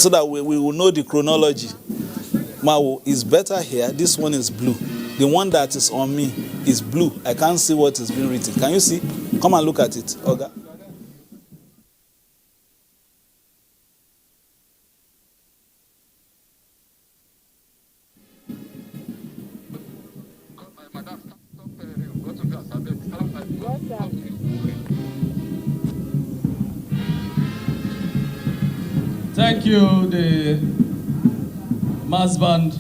so that we will know the chronology. Mawo is better here. This one is blue. The one that is on me is blue. I can't see what is being written. Can you see? Come and look at it, Oga. Thank you, the mass band.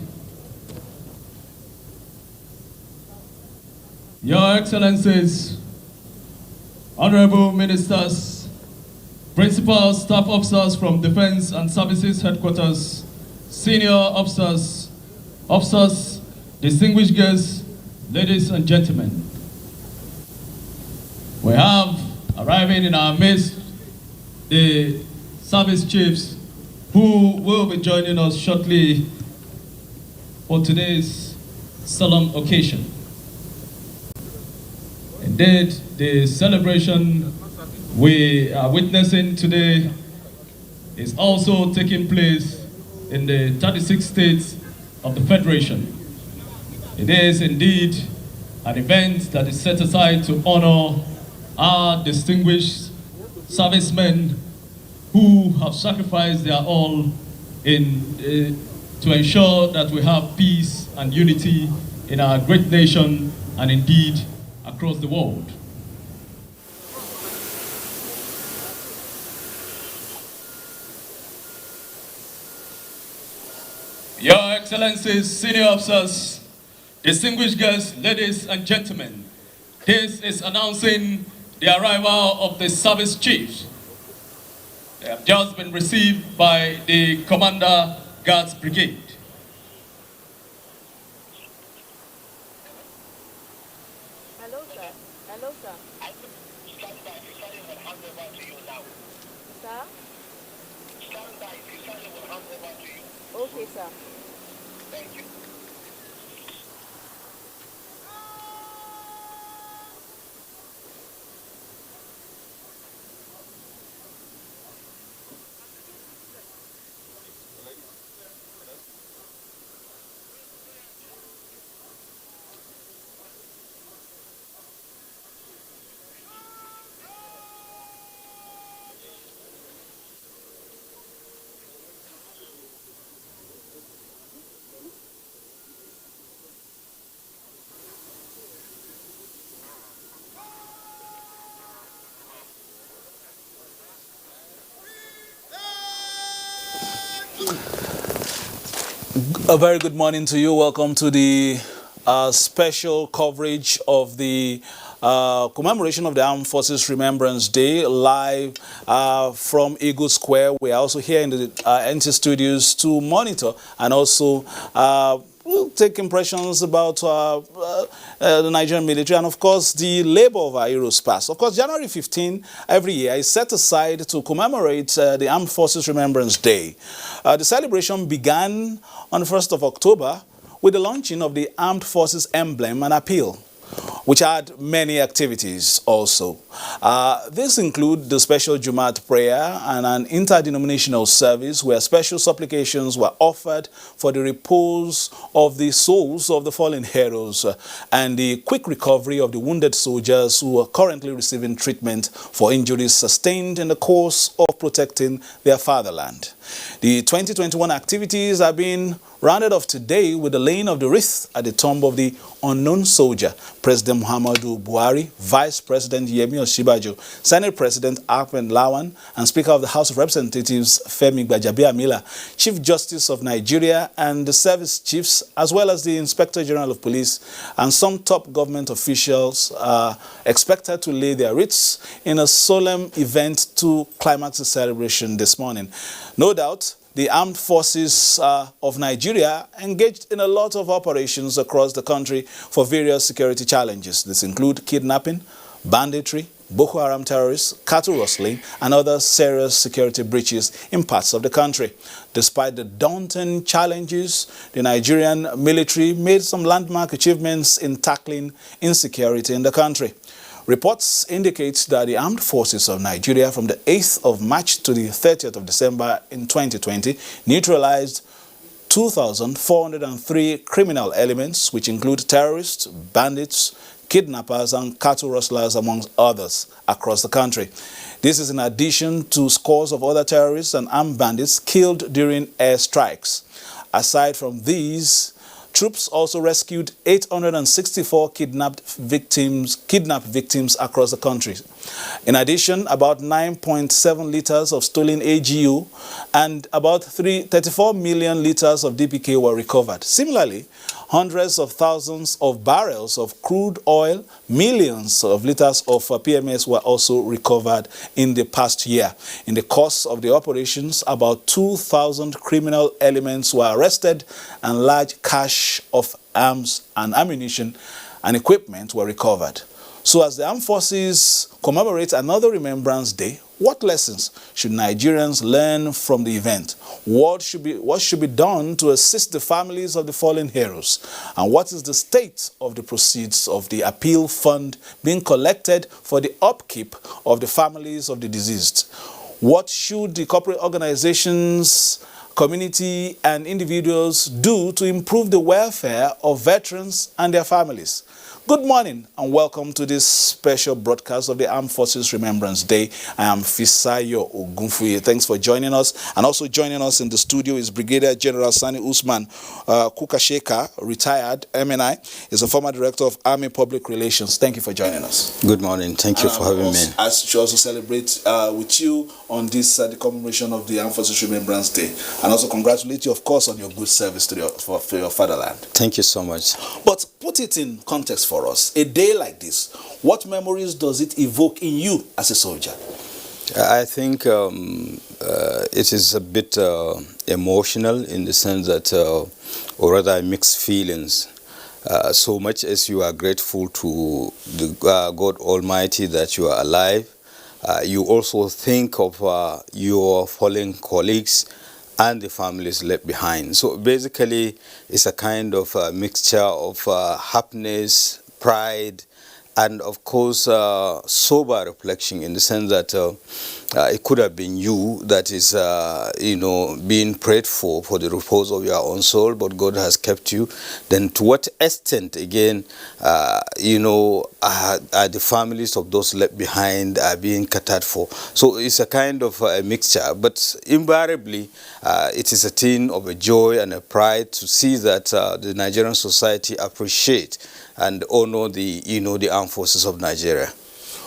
Your Excellencies, Honorable Ministers, Principal Staff Officers from Defense and Services Headquarters, Senior Officers, distinguished guests, ladies and gentlemen. We have arriving in our midst the service chiefs who will be joining us shortly for today's solemn occasion. Indeed, the celebration we are witnessing today is also taking place in the 36 states of the Federation. It is indeed an event that is set aside to honor our distinguished servicemen who have sacrificed their all to ensure that we have peace and unity in our great nation and indeed across the world. Your Excellencies, senior officers, distinguished guests, ladies and gentlemen, this is announcing the arrival of the service chiefs. They have just been received by the Commander Guards Brigade. Hello, sir. Hello, sir. Stand by, will hand over to you now. Sir? Stand by, will hand over to you. Okay, sir. Thank you. A very good morning to you. Welcome to the special coverage of the commemoration of the Armed Forces Remembrance Day live from Eagle Square. We are also here in the NTA studios to monitor and also we'll take impressions about the Nigerian military and, of course, the labor of our heroes past. Of course, January 15 every year is set aside to commemorate the Armed Forces Remembrance Day. The celebration began on the 1st of October with the launching of the Armed Forces emblem and appeal, which had many activities also. These include the special Jumat prayer and an interdenominational service where special supplications were offered for the repose of the souls of the fallen heroes and the quick recovery of the wounded soldiers who are currently receiving treatment for injuries sustained in the course of protecting their fatherland. The 2021 activities are being rounded off today with the laying of the wreath at the tomb of the unknown soldier, President Muhammadu Buhari, Vice President Yemi Osinbajo, Senate President Ahmed Lawan, and Speaker of the House of Representatives Femi Gbajabiamila, Chief Justice of Nigeria, and the service chiefs, as well as the Inspector General of Police, and some top government officials are expected to lay their wreaths in a solemn event to climax the celebration this morning. No doubt, the armed forces of Nigeria engaged in a lot of operations across the country for various security challenges. This include kidnapping, banditry, Boko Haram terrorists, cattle rustling, and other serious security breaches in parts of the country. Despite the daunting challenges, the Nigerian military made some landmark achievements in tackling insecurity in the country. Reports indicate that the armed forces of Nigeria from the 8th of March to the 30th of December in 2020 neutralized 2,403 criminal elements, which include terrorists, bandits, kidnappers, and cattle rustlers, among others, across the country. This is in addition to scores of other terrorists and armed bandits killed during airstrikes. Aside from these, troops also rescued 864 kidnapped victims across the country. In addition, about 9.7 liters of stolen AGU and about 34 million liters of DPK were recovered. Similarly, hundreds of thousands of barrels of crude oil, millions of liters of PMS were also recovered in the past year. In the course of the operations, about 2,000 criminal elements were arrested and large cache of arms and ammunition and equipment were recovered. So as the armed forces commemorate another Remembrance Day, what lessons should Nigerians learn from the event? What should be done to assist the families of the fallen heroes? And what is the state of the proceeds of the appeal fund being collected for the upkeep of the families of the deceased? What should the corporate organizations, community and individuals do to improve the welfare of veterans and their families? Good morning and welcome to this special broadcast of the Armed Forces Remembrance Day. I am Fisayo Ogunfuye. Thanks for joining us. And also joining us in the studio is Brigadier General Sani Usman Kukasheka, retired MNI, is a former director of Army Public Relations. Thank you for joining us. Good morning. Thank you for having me. I should also celebrate with you on this the commemoration of the Armed Forces Remembrance Day, and also congratulate you, of course, on your good service to for your fatherland. Thank you so much. But put it in context for us. A day like this, what memories does it evoke in you as a soldier? I think it is a bit emotional in the sense that, or rather mixed feelings. So much as you are grateful to the God Almighty that you are alive, you also think of your fallen colleagues and the families left behind. So basically, it's a kind of mixture of happiness, pride, and of course sober reflection, in the sense that it could have been you that is being prayed for the repose of your own soul, but God has kept you. Then to what extent again are the families of those left behind are being catered for? So it's a kind of a mixture, but invariably it is a thing of a joy and a pride to see that the Nigerian society appreciate and honor the armed forces of Nigeria.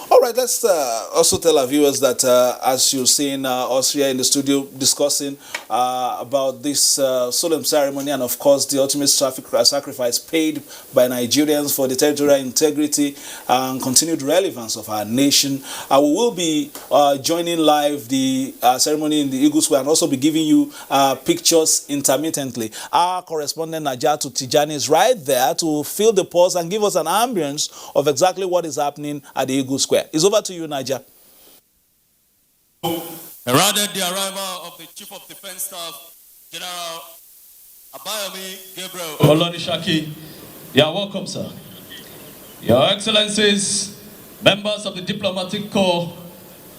All right, let's also tell our viewers that as you're seeing us here in the studio discussing about this solemn ceremony and, of course, the ultimate sacrifice paid by Nigerians for the territorial integrity and continued relevance of our nation, we will be joining live the ceremony in the Eagle Square and also be giving you pictures intermittently. Our correspondent Najatu Tijani is right there to fill the pause and give us an ambience of exactly what is happening at the Eagle Square. It's over to you, Niger. Heralded the arrival of the Chief of Defense Staff, General Abayomi Gabriel Olonishaki. You are welcome, sir. Your Excellencies, members of the Diplomatic Corps,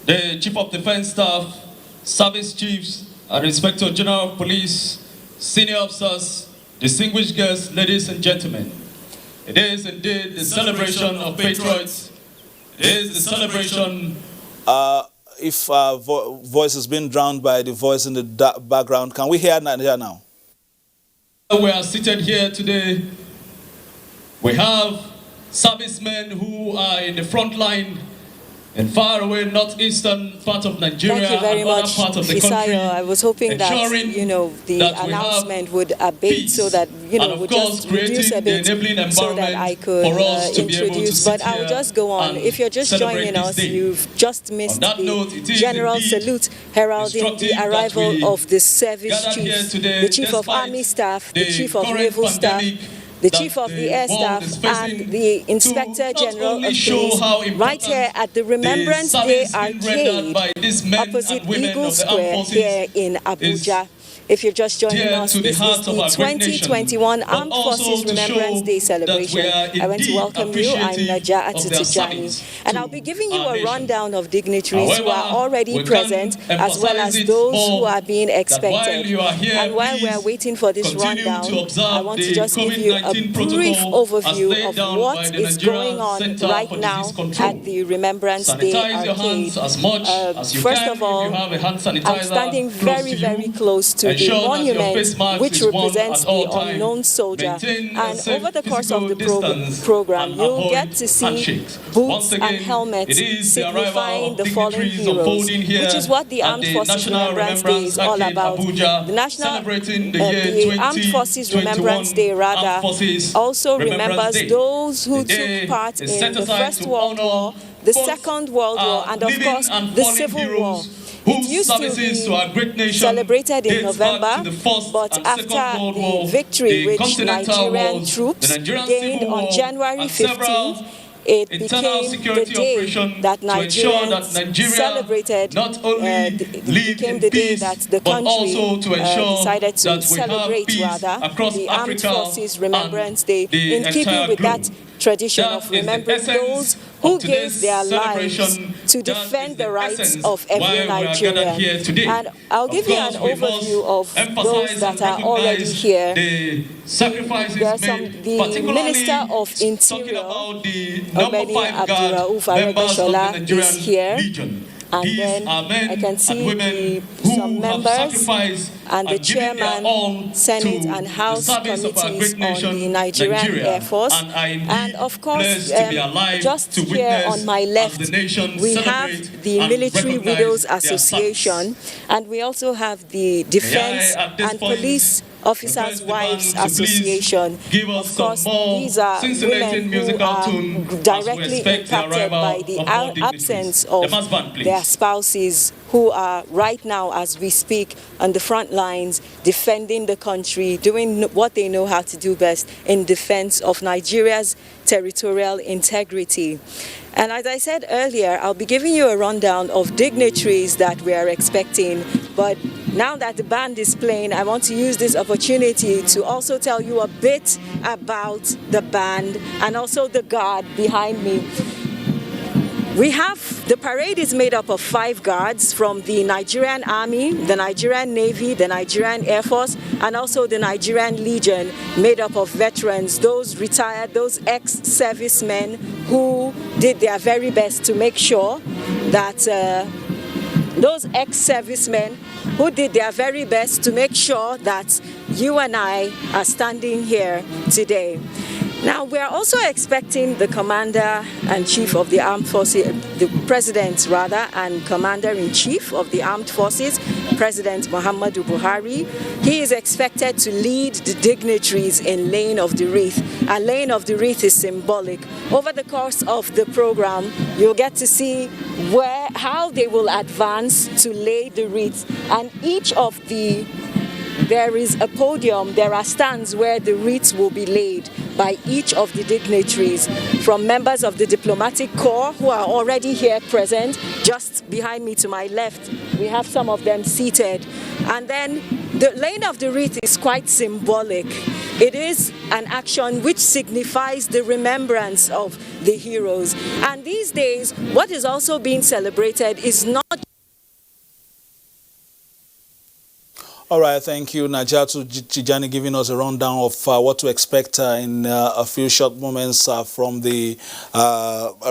the Chief of Defense Staff, Service Chiefs, and Inspector General of Police, senior officers, distinguished guests, ladies and gentlemen. It is indeed the celebration of patriots. It is the celebration. If voice has been drowned by the voice in the background, can we hear Nigeria now? We are seated here today. We have servicemen who are in the front line in far away northeastern part of Nigeria. Thank you very much, part of the country. I was hoping that the announcement would abate so that would just reduce a bit so that I could introduce. But I'll just go on. If you're just joining us, you've just missed the general salute heralding the arrival of the service chiefs, the chief of army staff, the chief of naval staff, the Chief of the Air Staff, and the Inspector General of Police, right here at the Remembrance Day Arcade, opposite Eagle Square here in Abuja. if you're just joining dear us, to the this is hearts the of our great nation, 2021 but Armed also Forces to Remembrance show Day that we celebration. are I want to indeed welcome you. I'm appreciative Naja of their Atitijani. service And to I'll be giving you our a nation. rundown of dignitaries who are However, already we present, can as well emphasize as it those who more are being that expected. while you are here, And while we're please waiting for this continue to rundown, observe I want to the just give you a COVID-19 brief protocol as overview laid of down by what the is Nigerian going on Center right for now Disease Control. at the Remembrance Day Sanitize your hands Arcade. as much as you First can. of all, if you have a hand sanitizer I'm standing very, very close to the ensure that your monument face mask which is worn represents at all the time. unknown soldier. Maintain a And safe over the course of the physical distance program, and you'll avoid get to see handshakes. boots Once again, and helmets it is the arrival signifying of the fallen dignitaries heroes, unfolding here which is what the at Armed the Forces National Remembrance Day is all Arcade, about. Abuja, The National celebrating the year the Armed Forces Remembrance 2021 Day, Armed rather, Forces also Remembrance remembers Day. those who The day took part is in set the aside First to World honor War, the both Second World War, and of living course and the fallen Civil heroes War. It whose used to services to our great be nation celebrated in dates back November, to the First but and after Second World the War, victory the which Continental Nigerian Wars, troops the Nigerian gained Civil on War, January and several 15th, it internal became the security day operation that to ensure that Nigerians Nigeria celebrated, not only live became in the day peace, that the but country also to ensure decided to that we have celebrate, peace rather, across the Armed Africa Forces Remembrance Day, the in keeping entire with globe. that tradition That of is the remembering essence those who of gave today's their lives celebration. to That is defend the rights essence of every why we are Nigerian. gathered here today. And I'll Of give you an course, we overview of must those emphasize that and are already recognize here. the sacrifices There are some, made, the particularly Minister of talking Interior, about the number Obeni 5 guard Abdurrauf members of the Aregbesola, is Nigerian here. Legion. And These then are men I can and see women some who have members sacrificed and the given their all chairman, Senate to and the House service of our committees great nation, on the Nigerian Nigeria, Air Force. and are indeed And of course, blessed to be alive just to here witness on my as left, the nation we celebrate have the and Military recognize Widows their Association, service. and we also have the Defense at this and point Police Officers' request the Wives band to please Association. give us Of some course, more these are scintillating women who musical are tune as we directly expect the impacted arrival by the of more dignitaries. absence The of mass band, please. their spouses, who are right now, as we speak, on the front lines, defending the country, doing what they know how to do best in defense of Nigeria's territorial integrity. And as I said earlier, I'll be giving you a rundown of dignitaries that we are expecting. But now that the band is playing, I want to use this opportunity to also tell you a bit about the band and also the guard behind me. The parade is made up of 5 guards from the Nigerian Army, the Nigerian Navy, the Nigerian Air Force, and also the Nigerian Legion, made up of veterans, those retired, those ex-servicemen who did their very best to make sure that you and I are standing here today. Now, we are also expecting the Commander-in-Chief of the Armed Forces, the President rather, and Commander-in-Chief of the Armed Forces, President Muhammadu Buhari. He is expected to lead the dignitaries in laying of the wreath. And laying of the wreath is symbolic. Over the course of the program, you'll get to see how they will advance to lay the wreath. And there is a podium, there are stands where the wreaths will be laid by each of the dignitaries, from members of the diplomatic corps who are already here present. Just behind me to my left, we have some of them seated. And then the laying of the wreath is quite symbolic. It is an action which signifies the remembrance of the heroes. And these days, what is also being celebrated is not. All right, thank you, Najatu Tijani, giving us a rundown of what to expect in a few short moments from the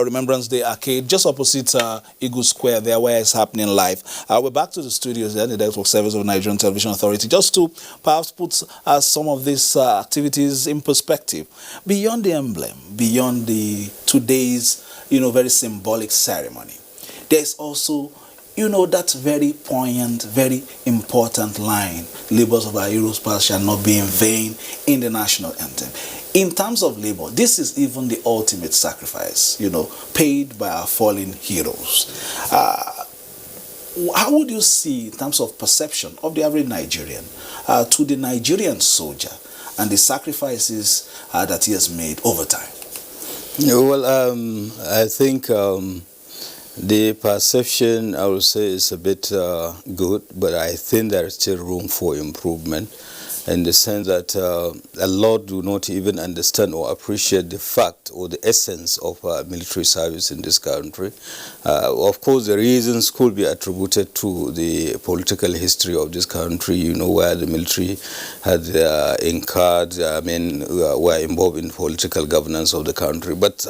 Remembrance Day Arcade, just opposite Eagle Square there, where it's happening live. We're back to the studios there, the Network Service of Nigerian Television Authority, just to perhaps put some of these activities in perspective. Beyond the emblem, beyond today's, very symbolic ceremony, there's also that very poignant, very important line, labors of our heroes past shall not be in vain, in the national anthem. In terms of labor, this is even the ultimate sacrifice, paid by our fallen heroes. How would you see, in terms of perception of the average Nigerian, to the Nigerian soldier and the sacrifices that he has made over time? Well, I think The perception, I would say, is a bit good, but I think there is still room for improvement, in the sense that a lot do not even understand or appreciate the fact or the essence of military service in this country. Of course, the reasons could be attributed to the political history of this country, you know, where the military had incurred, were involved in political governance of the country. But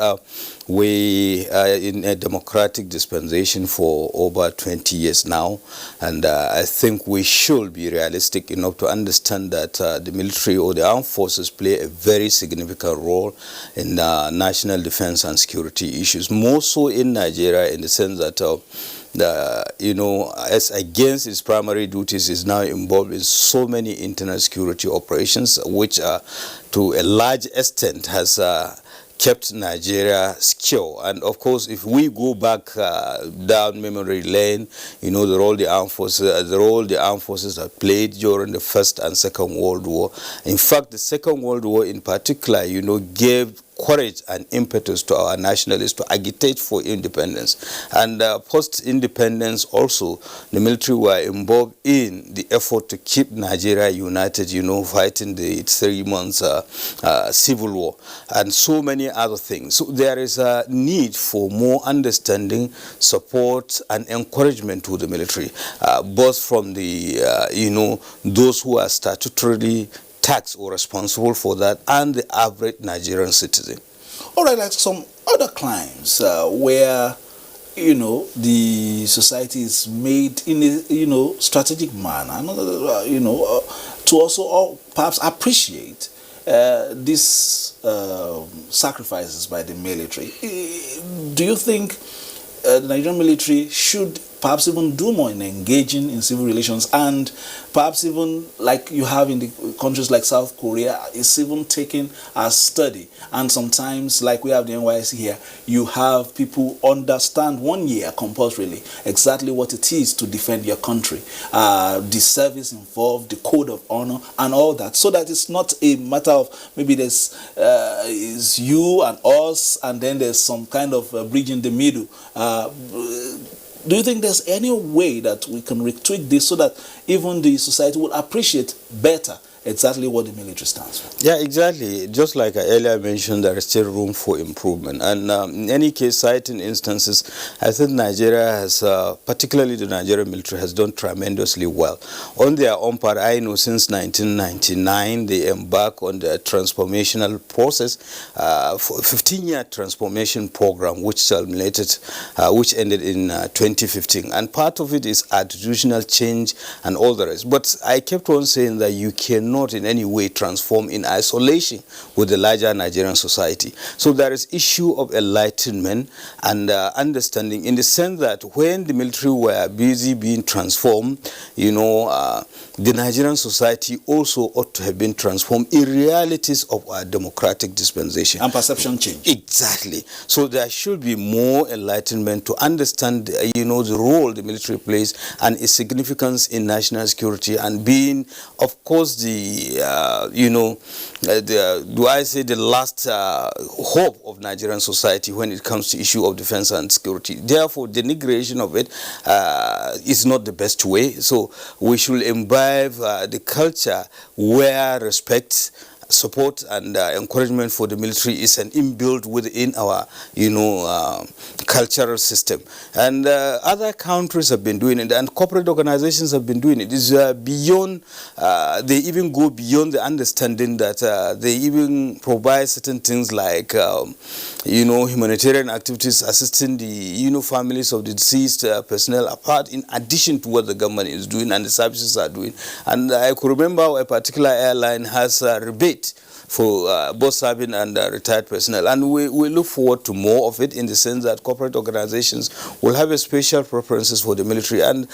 we are in a democratic dispensation for over 20 years now, and I think we should be realistic enough to understand that the military or the armed forces play a very significant role in national defense and security issues, more so in Nigeria, in the sense that as against its primary duties, is now involved in so many internal security operations, which to a large extent has kept Nigeria secure. And of course, if we go back down memory lane, you know, the role the armed forces have played during the First and Second World War. In fact, the Second World War in particular, you know, gave courage and impetus to our nationalists to agitate for independence. And post-independence also, the military were involved in the effort to keep Nigeria united, you know, fighting the 3 months civil war and so many other things. So there is a need for more understanding, support and encouragement to the military, both from the, those who are statutorily taxed or responsible for that, and the average Nigerian citizen. All right, like some other crimes where, you know, the society is made in a, strategic manner, to also perhaps appreciate these sacrifices by the military. Do you think the Nigerian military should perhaps even do more in engaging in civil relations, and perhaps even like you have in the countries like South Korea, is even taken as study? And sometimes, like we have the NYC here, you have people understand 1 year compulsorily exactly what it is to defend your country, the service involved, the code of honor and all that, so that it's not a matter of maybe there's is you and us and then there's some kind of bridge in the middle. Do you think there's any way that we can retweak this so that even the society will appreciate better exactly what the military stands for? Yeah, exactly. Just like I earlier mentioned, there is still room for improvement. And in any case, citing instances, I think Nigeria has, particularly the Nigerian military, has done tremendously well. On their own part, I know since 1999, they embarked on the transformational process, for a 15-year transformation program, which which ended in 2015. And part of it is attitudinal change and all the rest. But I kept on saying that you cannot in any way transform in isolation with the larger Nigerian society. So there is issue of enlightenment and understanding, in the sense that when the military were busy being transformed, the Nigerian society also ought to have been transformed in realities of our democratic dispensation. And perception change. Exactly. So there should be more enlightenment to understand, the role the military plays and its significance in national security, and being, of course, the last hope of Nigerian society when it comes to issue of defense and security. Therefore, the denigration of it is not the best way. So we should imbibe the culture where respect, support and encouragement for the military is an inbuilt within our cultural system. And other countries have been doing it, and corporate organizations have been doing it. It's beyond, they even go beyond the understanding that they even provide certain things like humanitarian activities, assisting the families of the deceased personnel, apart in addition to what the government is doing and the services are doing. And I could remember a particular airline has a rebate for both serving and retired personnel, and we look forward to more of it, in the sense that corporate organizations will have a special preferences for the military and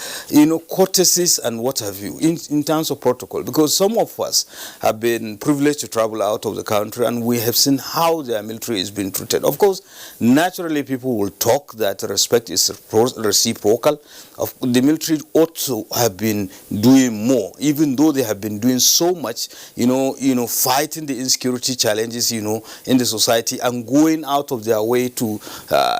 courtesies and what have you in terms of protocol, because some of us have been privileged to travel out of the country and we have seen how their military is being treated. Of course, naturally people will talk that respect is reciprocal, the military ought to have been doing more, even though they have been doing so much, fighting the insecurity challenges, in the society, and going out of their way to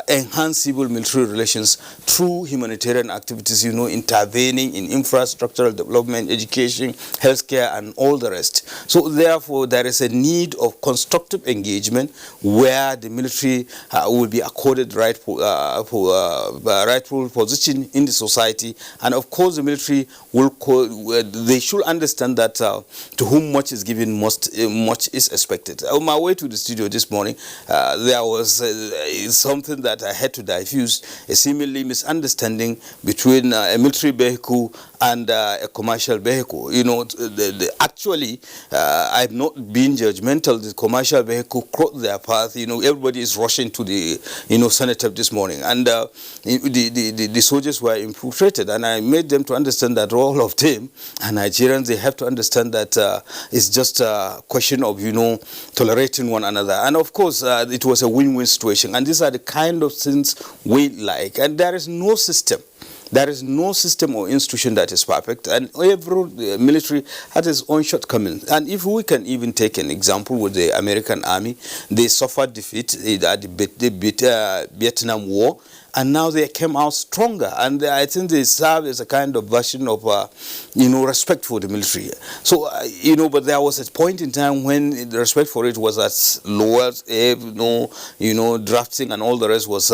enhance civil-military relations through humanitarian activities, intervening in infrastructural development, education, healthcare, and all the rest. So therefore, there is a need of constructive engagement where the military will be accorded rightful position in the society, and of course the military they should understand that to whom much is given, much is expected. On my way to the studio this morning, there was something that I had to diffuse, a seemingly misunderstanding between a military vehicle and a commercial vehicle. Actually, I've not been judgmental. The commercial vehicle crossed their path. Everybody is rushing to the senator this morning, and the soldiers were infiltrated, and I made them to understand that all of them are Nigerians. They have to understand that it's just a question of tolerating one another, and of course it was a win-win situation. And these are the kind of things we like, and there is no system. There is no system or institution that is perfect, and every military has its own shortcomings. And if we can even take an example with the American Army, they suffered defeat at the Vietnam War, and now they came out stronger. And I think they serve as a kind of version of, respect for the military. So, but there was a point in time when the respect for it was at lower, drafting and all the rest was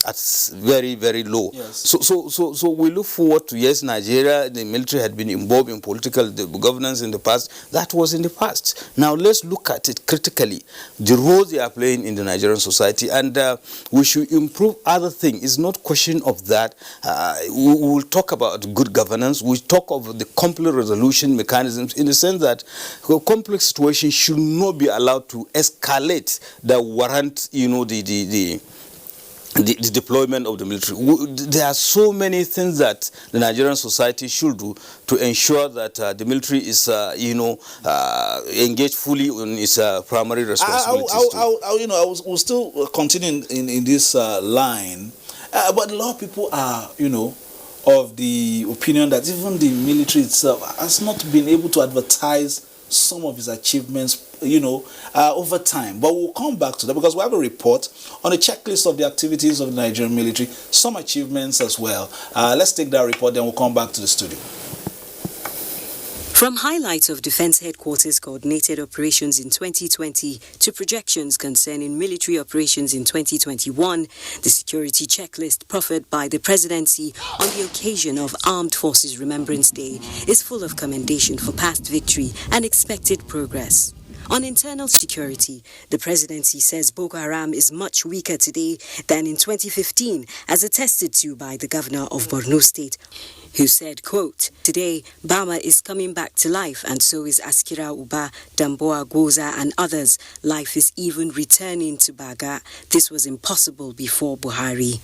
at very, very low. Yes. So we look forward to, yes, Nigeria, the military had been involved in political governance in the past. That was in the past. Now let's look at it critically, the role they are playing in the Nigerian society, and we should improve other things. It's not question of that. We will talk about good governance. We talk of the conflict resolution mechanisms, in the sense that complex situations should not be allowed to escalate that warrant, the deployment of the military. There are so many things that the Nigerian society should do to ensure that the military is, engaged fully in its primary responsibilities. I will still continue in this line, but a lot of people are, of the opinion that even the military itself has not been able to advertise some of his achievements, over time. But we'll come back to that, because we have a report on a checklist of the activities of the Nigerian military, some achievements as well. Let's take that report, then we'll come back to the studio. From highlights of Defense Headquarters coordinated operations in 2020 to projections concerning military operations in 2021, the security checklist proffered by the presidency on the occasion of Armed Forces Remembrance Day is full of commendation for past victory and expected progress. On internal security, the presidency says Boko Haram is much weaker today than in 2015, as attested to by the governor of Borno State, who said, quote, "Today, Bama is coming back to life, and so is Askira Uba, Damboa, Goza, and others. Life is even returning to Baga. This was impossible before Buhari."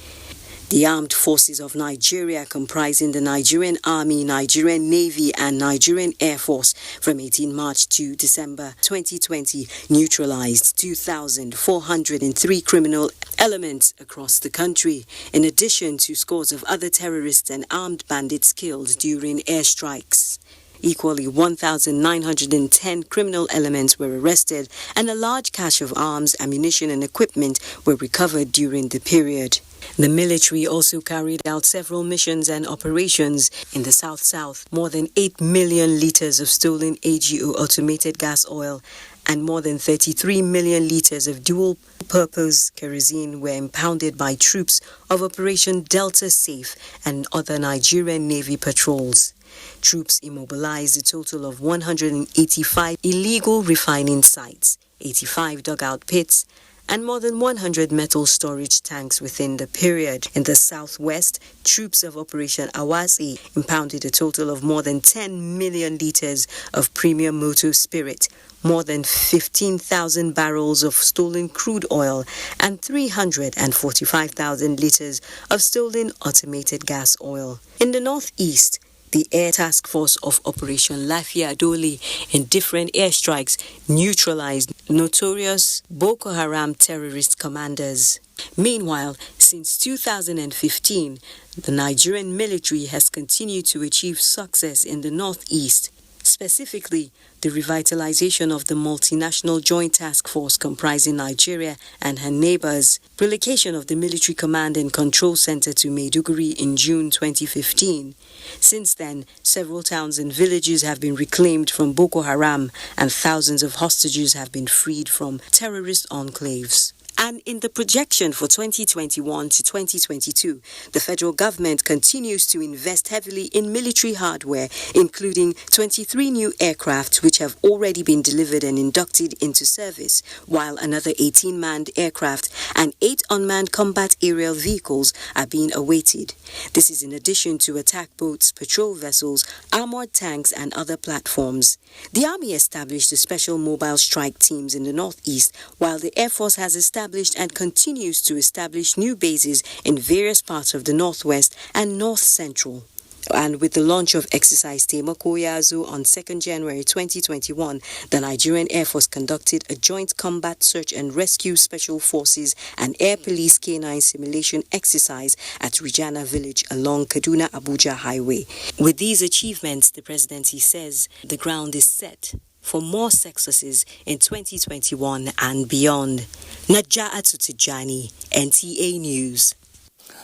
The armed forces of Nigeria, comprising the Nigerian Army, Nigerian Navy, and Nigerian Air Force, from 18 March to December 2020, neutralized 2,403 criminal elements across the country, in addition to scores of other terrorists and armed bandits killed during airstrikes. Equally, 1,910 criminal elements were arrested, and a large cache of arms, ammunition, and equipment were recovered during the period. The military also carried out several missions and operations in the South-South. More than 8 million liters of stolen AGO automated gas oil and more than 33 million liters of dual-purpose kerosene were impounded by troops of Operation Delta Safe and other Nigerian Navy patrols. Troops immobilized a total of 185 illegal refining sites, 85 dugout pits, and more than 100 metal storage tanks within the period. In the southwest, troops of Operation Awasi impounded a total of more than 10 million liters of premium motor spirit, more than 15,000 barrels of stolen crude oil, and 345,000 liters of stolen automated gas oil. In the northeast, the Air Task Force of Operation Lafia Doli, in different airstrikes, neutralized notorious Boko Haram terrorist commanders. Meanwhile, Since 2015, the Nigerian military has continued to achieve success in the northeast, specifically the revitalization of the multinational joint task force comprising Nigeria and her neighbors, relocation of the military command and control center to Maiduguri in June 2015. Since then, several towns and villages have been reclaimed from Boko Haram and thousands of hostages have been freed from terrorist enclaves. And in the projection for 2021 to 2022, the federal government continues to invest heavily in military hardware, including 23 new aircraft which have already been delivered and inducted into service, while another 18 manned aircraft and 8 unmanned combat aerial vehicles are being awaited. This is in addition to attack boats, patrol vessels, armored tanks and other platforms. The Army established the special mobile strike teams in the northeast, while the Air Force has established and continues to establish new bases in various parts of the northwest and north central. And with the launch of Exercise Temokoyazo on 2nd January 2021, the Nigerian Air Force conducted a joint combat search and rescue special forces and air police canine simulation exercise at Rijana village along Kaduna-Abuja highway. With these achievements, the presidency says the ground is set for more successes in 2021 and beyond. Naja'atu Tijani, NTA News.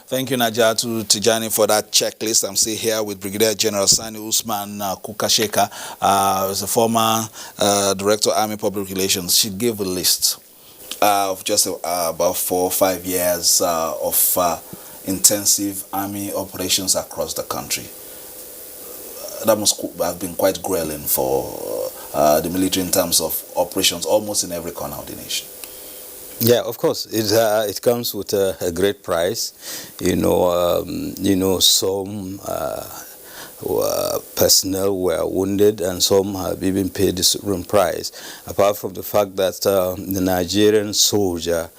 Thank you, Naja'atu Tijani, for that checklist. I'm still here with Brigadier General Sani Usman Kukasheka, as a former Director of Army Public Relations. She gave a list of just about 4 or 5 years of intensive Army operations across the country. That must have been quite grueling for the military in terms of operations almost in every corner of the nation. Yeah, of course. It comes with a great price. Some personnel were wounded and some have even paid the supreme price. Apart from the fact that the Nigerian soldier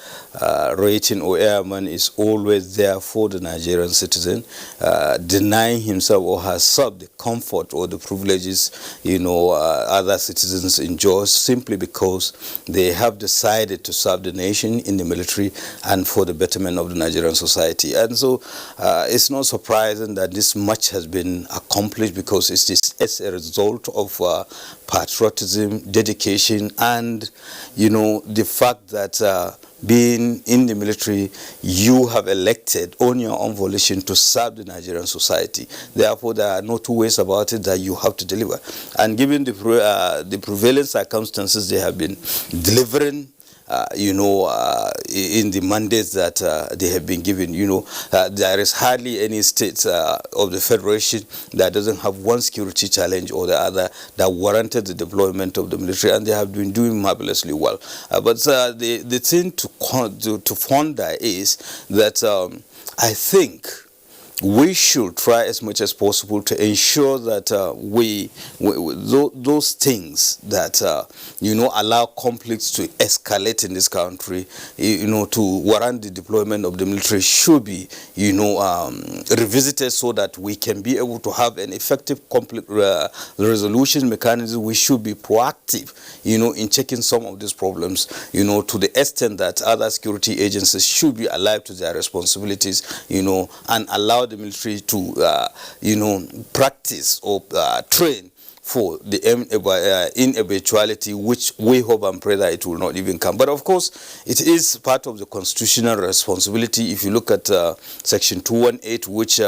rating or airman is always there for the Nigerian citizen, denying himself or has served the comfort or the privileges other citizens enjoy simply because they have decided to serve the nation in the military and for the betterment of the Nigerian society. And so it's not surprising that this much has been accomplished, because it's a result of patriotism, dedication, and the fact that being in the military, you have elected on your own volition to serve the Nigerian society. Therefore, there are no two ways about it that you have to deliver. And given the prevailing circumstances, they have been delivering in the mandates that they have been given. There is hardly any state of the Federation that doesn't have one security challenge or the other that warranted the deployment of the military, and they have been doing marvelously well. But the thing to ponder is that I think we should try as much as possible to ensure that those things that allow conflicts to escalate in this country, to warrant the deployment of the military, should be revisited so that we can be able to have an effective conflict resolution mechanism. We should be proactive in checking some of these problems, to the extent that other security agencies should be alive to their responsibilities, and allow the military to practice or train for the inevitability, which we hope and pray that it will not even come. But of course, it is part of the constitutional responsibility. If you look at Section 218, which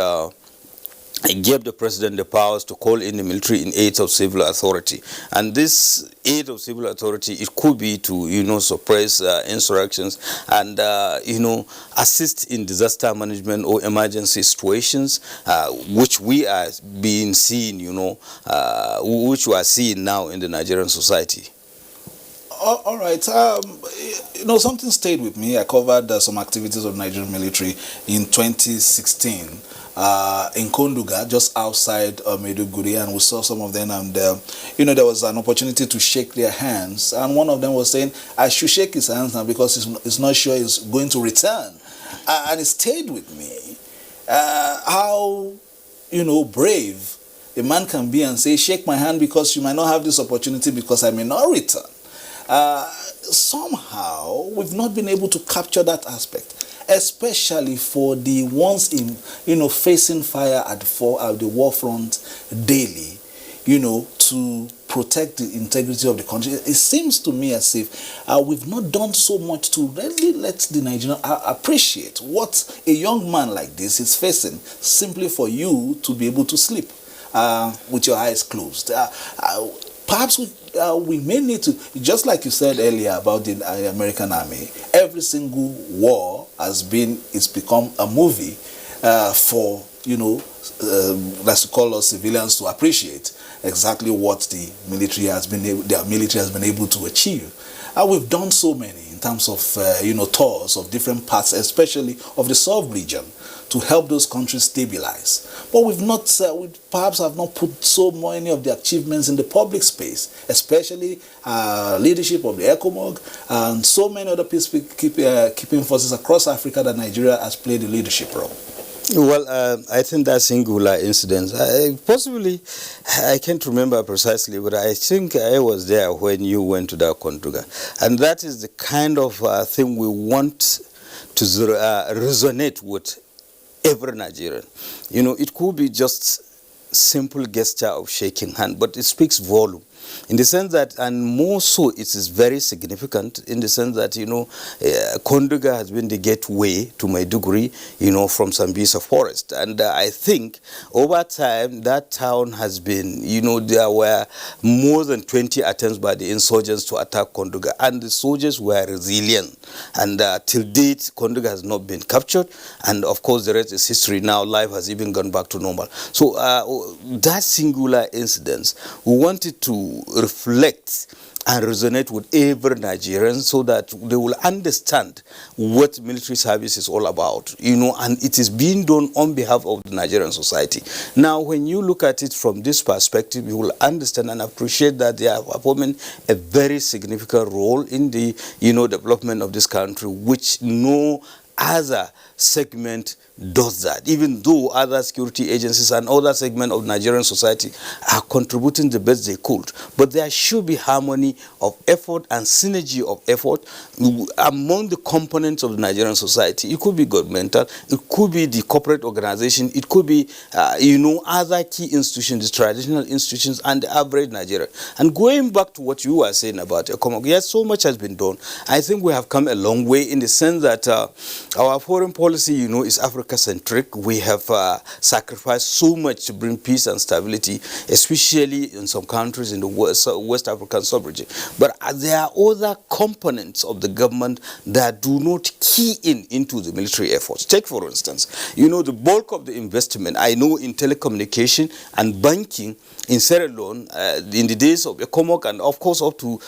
gave the president the powers to call in the military in aid of civil authority. And this aid of civil authority, it could be to, suppress insurrections and, assist in disaster management or emergency situations, which we are being seen, which we are seeing now in the Nigerian society. All right. Something stayed with me. I covered some activities of the Nigerian military in 2016 in Konduga, just outside Maiduguri, and we saw some of them, and there was an opportunity to shake their hands, and one of them was saying, I should shake his hands now because he's not sure he's going to return. And it stayed with me how brave a man can be and say, shake my hand because you might not have this opportunity because I may not return. somehow we've not been able to capture that aspect, especially for the ones in, facing fire at the war front daily, to protect the integrity of the country. It seems to me as if we've not done so much to really let the Nigerian appreciate what a young man like this is facing, simply for you to be able to sleep with your eyes closed. Perhaps we may need to, just like you said earlier about the American army, every single war it's become a movie for, let's call us civilians to appreciate exactly what the military has been able to achieve. We've done so many in terms of, tours of different parts, especially of the sub-region, to help those countries stabilize. But we've not, we perhaps have not put so many of the achievements in the public space, especially leadership of the ECOMOG and so many other peacekeeping forces across Africa that Nigeria has played a leadership role. Well, I think that singular incident, possibly, I can't remember precisely, but I think I was there when you went to that Konduga. And that is the kind of thing we want to resonate with every Nigerian. It could be just simple gesture of shaking hand, but it speaks volume. In the sense that, and more so, it is very significant in the sense that, Konduga has been the gateway to Maiduguri, from Sambisa Forest. And I think over time, that town has been, there were more than 20 attempts by the insurgents to attack Konduga. And the soldiers were resilient. And till date, Konduga has not been captured. And of course, the rest is history. Now, life has even gone back to normal. So that singular incident, we wanted to reflect and resonate with every Nigerian so that they will understand what military service is all about, and it is being done on behalf of the Nigerian society. Now, when you look at it from this perspective, you will understand and appreciate that they are performing a very significant role in the, development of this country, which no other segment does that, even though other security agencies and other segments of Nigerian society are contributing the best they could. But there should be harmony of effort and synergy of effort among the components of the Nigerian society. It could be governmental, it could be the corporate organization, it could be, other key institutions, the traditional institutions, and the average Nigerian. And going back to what you were saying about ECOMOG, yes, so much has been done. I think we have come a long way in the sense that our foreign policy, is Africa-centric. We have sacrificed so much to bring peace and stability, especially in some countries in the West African sub-region. But there are other components of the government that do not key into the military efforts. Take, for instance, the bulk of the investment, I know in telecommunication and banking in Sierra Leone, in the days of ECOMOG and of course up to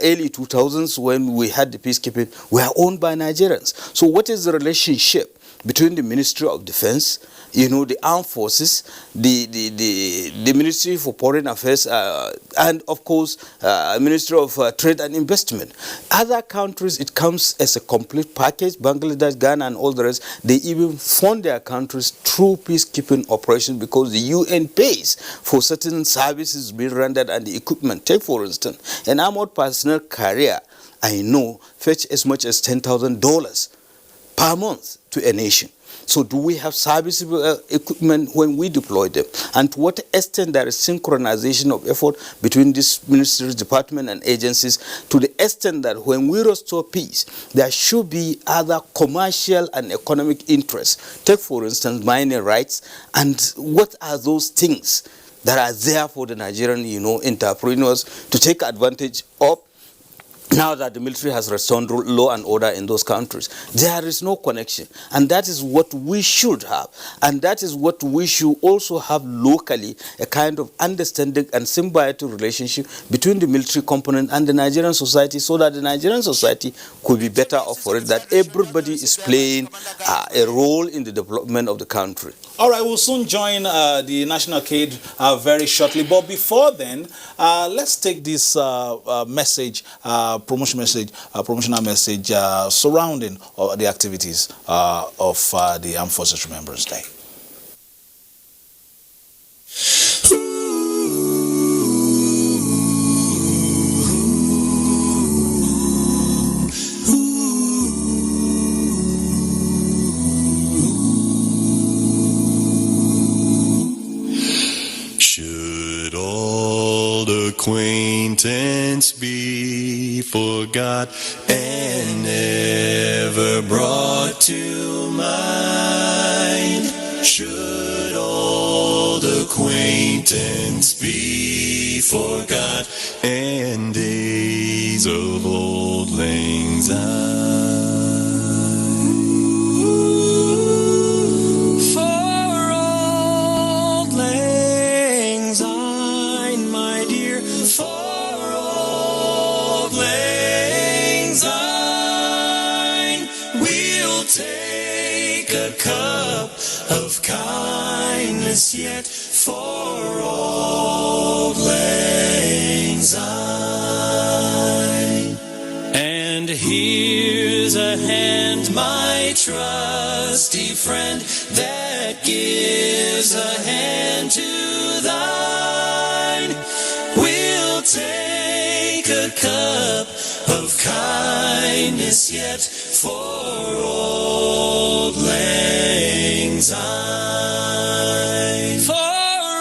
early 2000s when we had the peacekeeping, were owned by Nigerians. So what is the relationship between the Ministry of Defense, the Armed Forces, the Ministry for Foreign Affairs, and of course, Ministry of Trade and Investment? Other countries, it comes as a complete package. Bangladesh, Ghana, and all the rest, they even fund their countries through peacekeeping operations because the UN pays for certain services being rendered and the equipment. Take, for instance, an armored personnel carrier, I know, fetch as much as $10,000 per month to a nation. So do we have serviceable equipment when we deploy them? And to what extent there is synchronization of effort between these ministries, departments, and agencies, to the extent that when we restore peace, there should be other commercial and economic interests. Take, for instance, mining rights. And what are those things that are there for the Nigerian, entrepreneurs to take advantage of now that the military has restored law and order in those countries? There is no connection. And that is what we should have. And that is what we should also have locally, a kind of understanding and symbiotic relationship between the military component and the Nigerian society, so that the Nigerian society could be better off for it, that everybody is playing a role in the development of the country. All right, we'll soon join the National Cade very shortly. But before then, let's take this message, promotional message surrounding the activities of the Armed Forces Remembrance Day. Should old acquaintance be forgot and never brought to mind? Should old acquaintance be forgot and days of old lang syne? For old lang syne, my dear, for old lang syne, we'll take a cup of kindness yet for old lang syne. And here's a hand, my trusty friend, that gives a hand to thine. We'll take a cup of kindness yet for old lang syne. For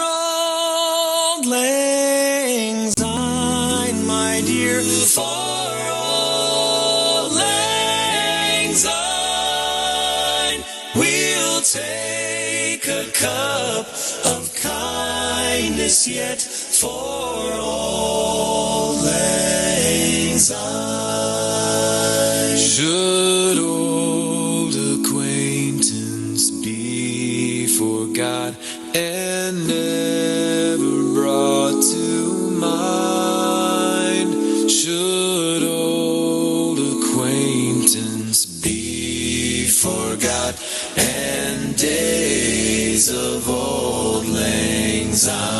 old lang syne, my dear, for old lang syne, we'll take a cup of kindness yet for old lang syne. Should old acquaintance be forgot and never brought to mind? Should old acquaintance be forgot and days of old lang syne?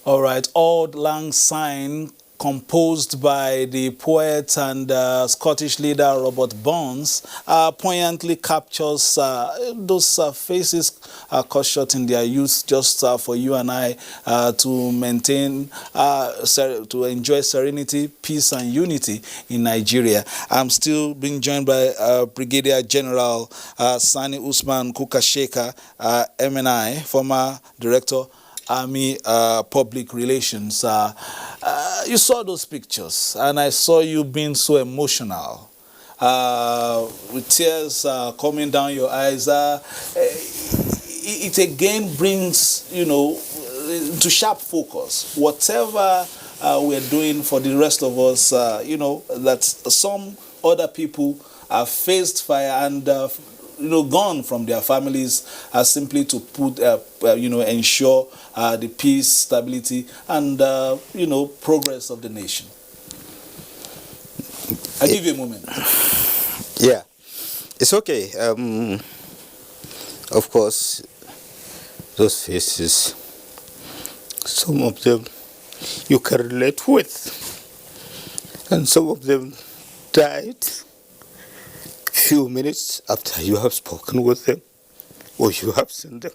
All right, Auld Lang Syne, composed by the poet and Scottish leader Robert Burns, poignantly captures those faces cut short in their youth, just for you and I to maintain, to enjoy serenity, peace, and unity in Nigeria. I'm still being joined by Brigadier General Sani Usman Kukasheka, MNI, former director, Army Public Relations. You saw those pictures, and I saw you being so emotional, with tears coming down your eyes. It again brings, to sharp focus whatever we're doing for the rest of us. That some other people have faced fire and gone from their families simply to put, ensure the peace, stability, and progress of the nation. I give you a moment. Yeah, it's okay. Of course, those faces, some of them you can relate with, and some of them died few minutes after you have spoken with them or you have seen them.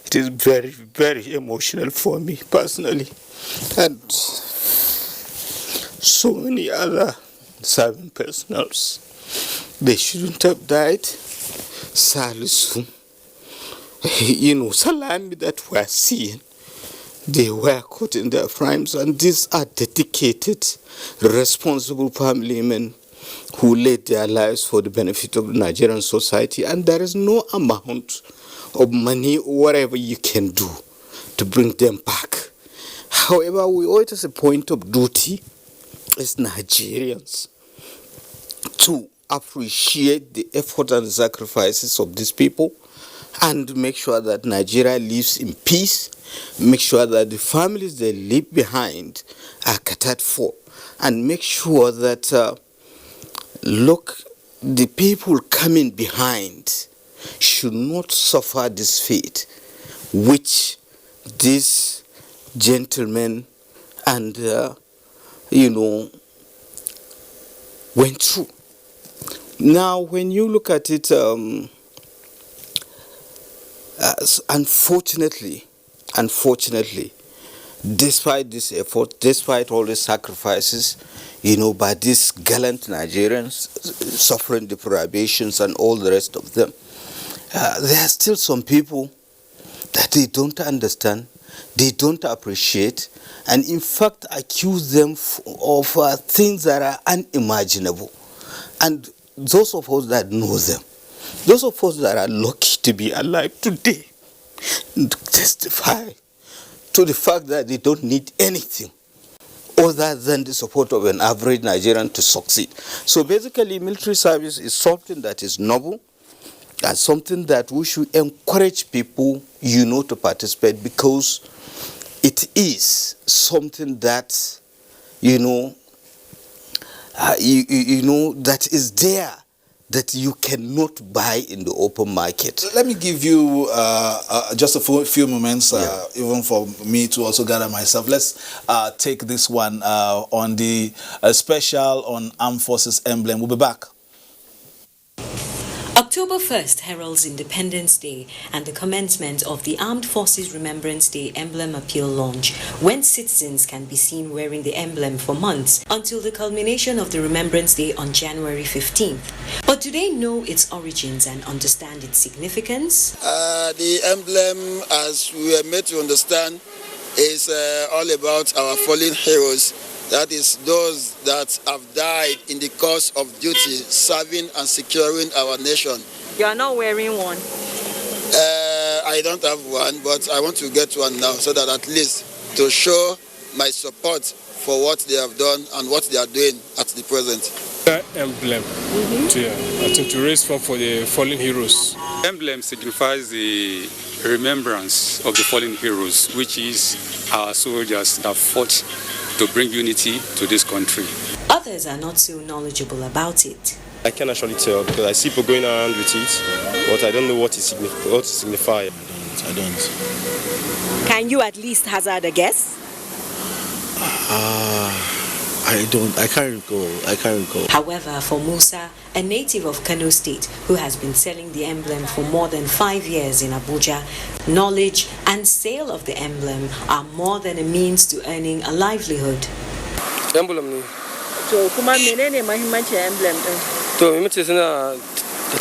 It is very, very emotional for me personally, and so many other serving personnels. They shouldn't have died. Salisu, Salami that we're seeing, they were caught in their crimes, and these are dedicated, responsible family men who laid their lives for the benefit of the Nigerian society, and there is no amount of money or whatever you can do to bring them back. However, we owe it as a point of duty as Nigerians to appreciate the effort and sacrifices of these people and make sure that Nigeria lives in peace, make sure that the families they leave behind are catered for, and make sure that, the people coming behind should not suffer this fate which these gentlemen and, went through. Now, when you look at it, unfortunately, despite this effort, despite all the sacrifices, by these gallant Nigerians, suffering deprivations and all the rest of them, there are still some people that they don't understand, they don't appreciate, and in fact accuse them of things that are unimaginable. And those of us that know them, those of us that are lucky to be alive today, testify to the fact that they don't need anything other than the support of an average Nigerian to succeed. So basically, military service is something that is noble and something that we should encourage people, to participate, because it is something that, that is there, that you cannot buy in the open market. So let me give you just a few moments, even for me to also gather myself. Let's take this one on the special on Armed Forces emblem. We'll be back. October 1st heralds Independence Day and the commencement of the Armed Forces Remembrance Day emblem appeal launch, when citizens can be seen wearing the emblem for months until the culmination of the Remembrance Day on January 15th. But do they know its origins and understand its significance? The emblem, as we are made to understand, is all about our fallen heroes. That is those that have died in the course of duty, serving and securing our nation. You are not wearing one. I don't have one, but I want to get one now so that at least to show my support for what they have done and what they are doing at the present. Emblem, I think to raise funds for the fallen heroes. Emblem signifies the remembrance of the fallen heroes, which is our soldiers that fought to bring unity to this country. Others are not so knowledgeable about it. I can actually tell because I see people going around with it, but I don't know what it signifies. I don't. Can you at least hazard a guess? I can't recall. However, for Musa, a native of Kano State who has been selling the emblem for more than 5 years in Abuja, knowledge and sale of the emblem are more than a means to earning a livelihood. Emblem. So, kuma menene mahimmancin emblem din? To muhimmanci suna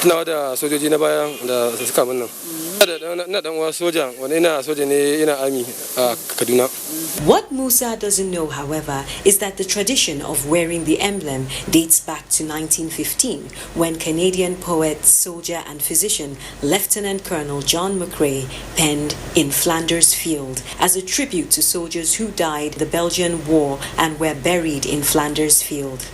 tunawa da sojoji na baya da suka mun nan. Na dan uwa soja, wani ina soja ne, ina army a Kaduna. What Musa doesn't know, however, is that the tradition of wearing the emblem dates back to 1915, when Canadian poet, soldier and physician Lieutenant Colonel John McCrae penned In Flanders Field as a tribute to soldiers who died in the Belgian War and were buried in Flanders Field.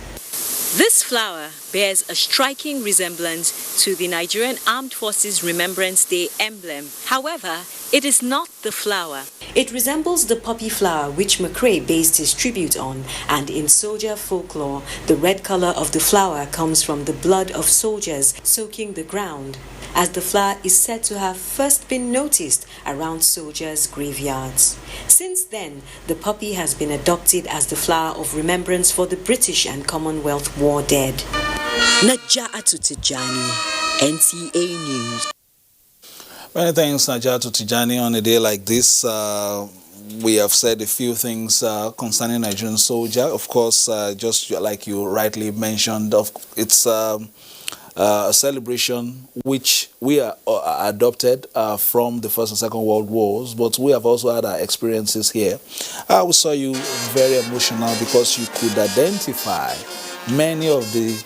This flower bears a striking resemblance to the Nigerian Armed Forces Remembrance Day emblem. However, it is not the flower. It resembles the poppy flower which McCrae based his tribute on, and in soldier folklore, the red color of the flower comes from the blood of soldiers soaking the ground, as the flower is said to have first been noticed around soldiers' graveyards. Since then, the poppy has been adopted as the flower of remembrance for the British and Commonwealth war dead. Naja'atu Tijani, NTA News. Many thanks, Naja'atu Tijani. On a day like this, we have said a few things concerning Nigerian soldier. Of course, just like you rightly mentioned, it's a celebration which we are adopted from the First and Second World Wars, but we have also had our experiences here. We saw you very emotional because you could identify many of the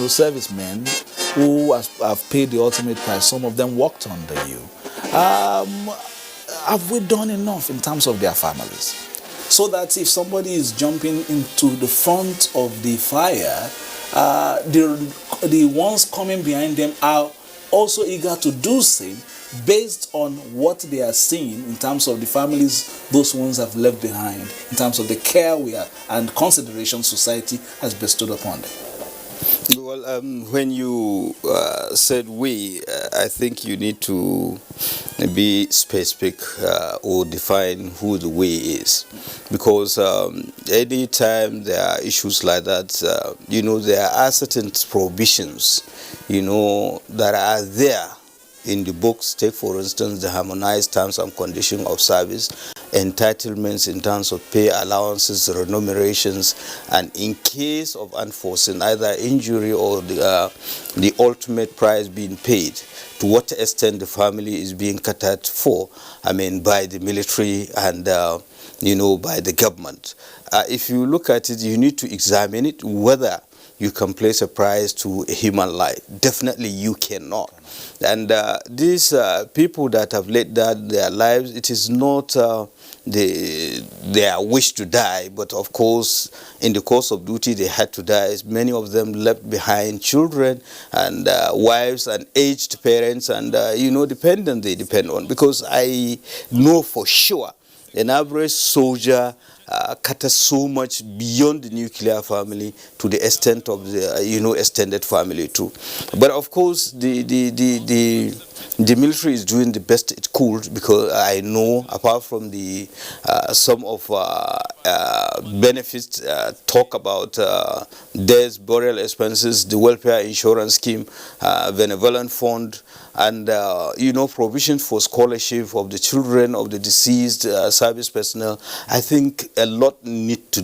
servicemen who have paid the ultimate price. Some of them worked under you. Have we done enough in terms of their families, so that if somebody is jumping into the front of the fire, the ones coming behind them are also eager to do same, based on what they are seeing in terms of the families those ones have left behind, in terms of the care we are and consideration society has bestowed upon them? Well, when you said we, I think you need to be specific or define who the we is, because any time there are issues like that, there are certain provisions, that are there in the books. Take, for instance, the harmonized terms and conditions of service entitlements in terms of pay allowances, remunerations, and in case of unforeseen either injury or the ultimate price being paid, to what extent the family is being catered for, I mean, by the military and by the government. If you look at it, you need to examine it whether you can place a price to a human life. Definitely you cannot. And these people that have laid down their lives, it is not their wish to die, but of course, in the course of duty, they had to die. Many of them left behind children and wives and aged parents and, dependents they depend on. Because I know for sure an average soldier caters so much beyond the nuclear family to the extent of the extended family too. But of course the military is doing the best it could, because I know apart from the some of benefits, talk about deaths, burial expenses, the welfare insurance scheme, benevolent fund, and provision for scholarship of the children of the deceased service personnel. I think a lot need to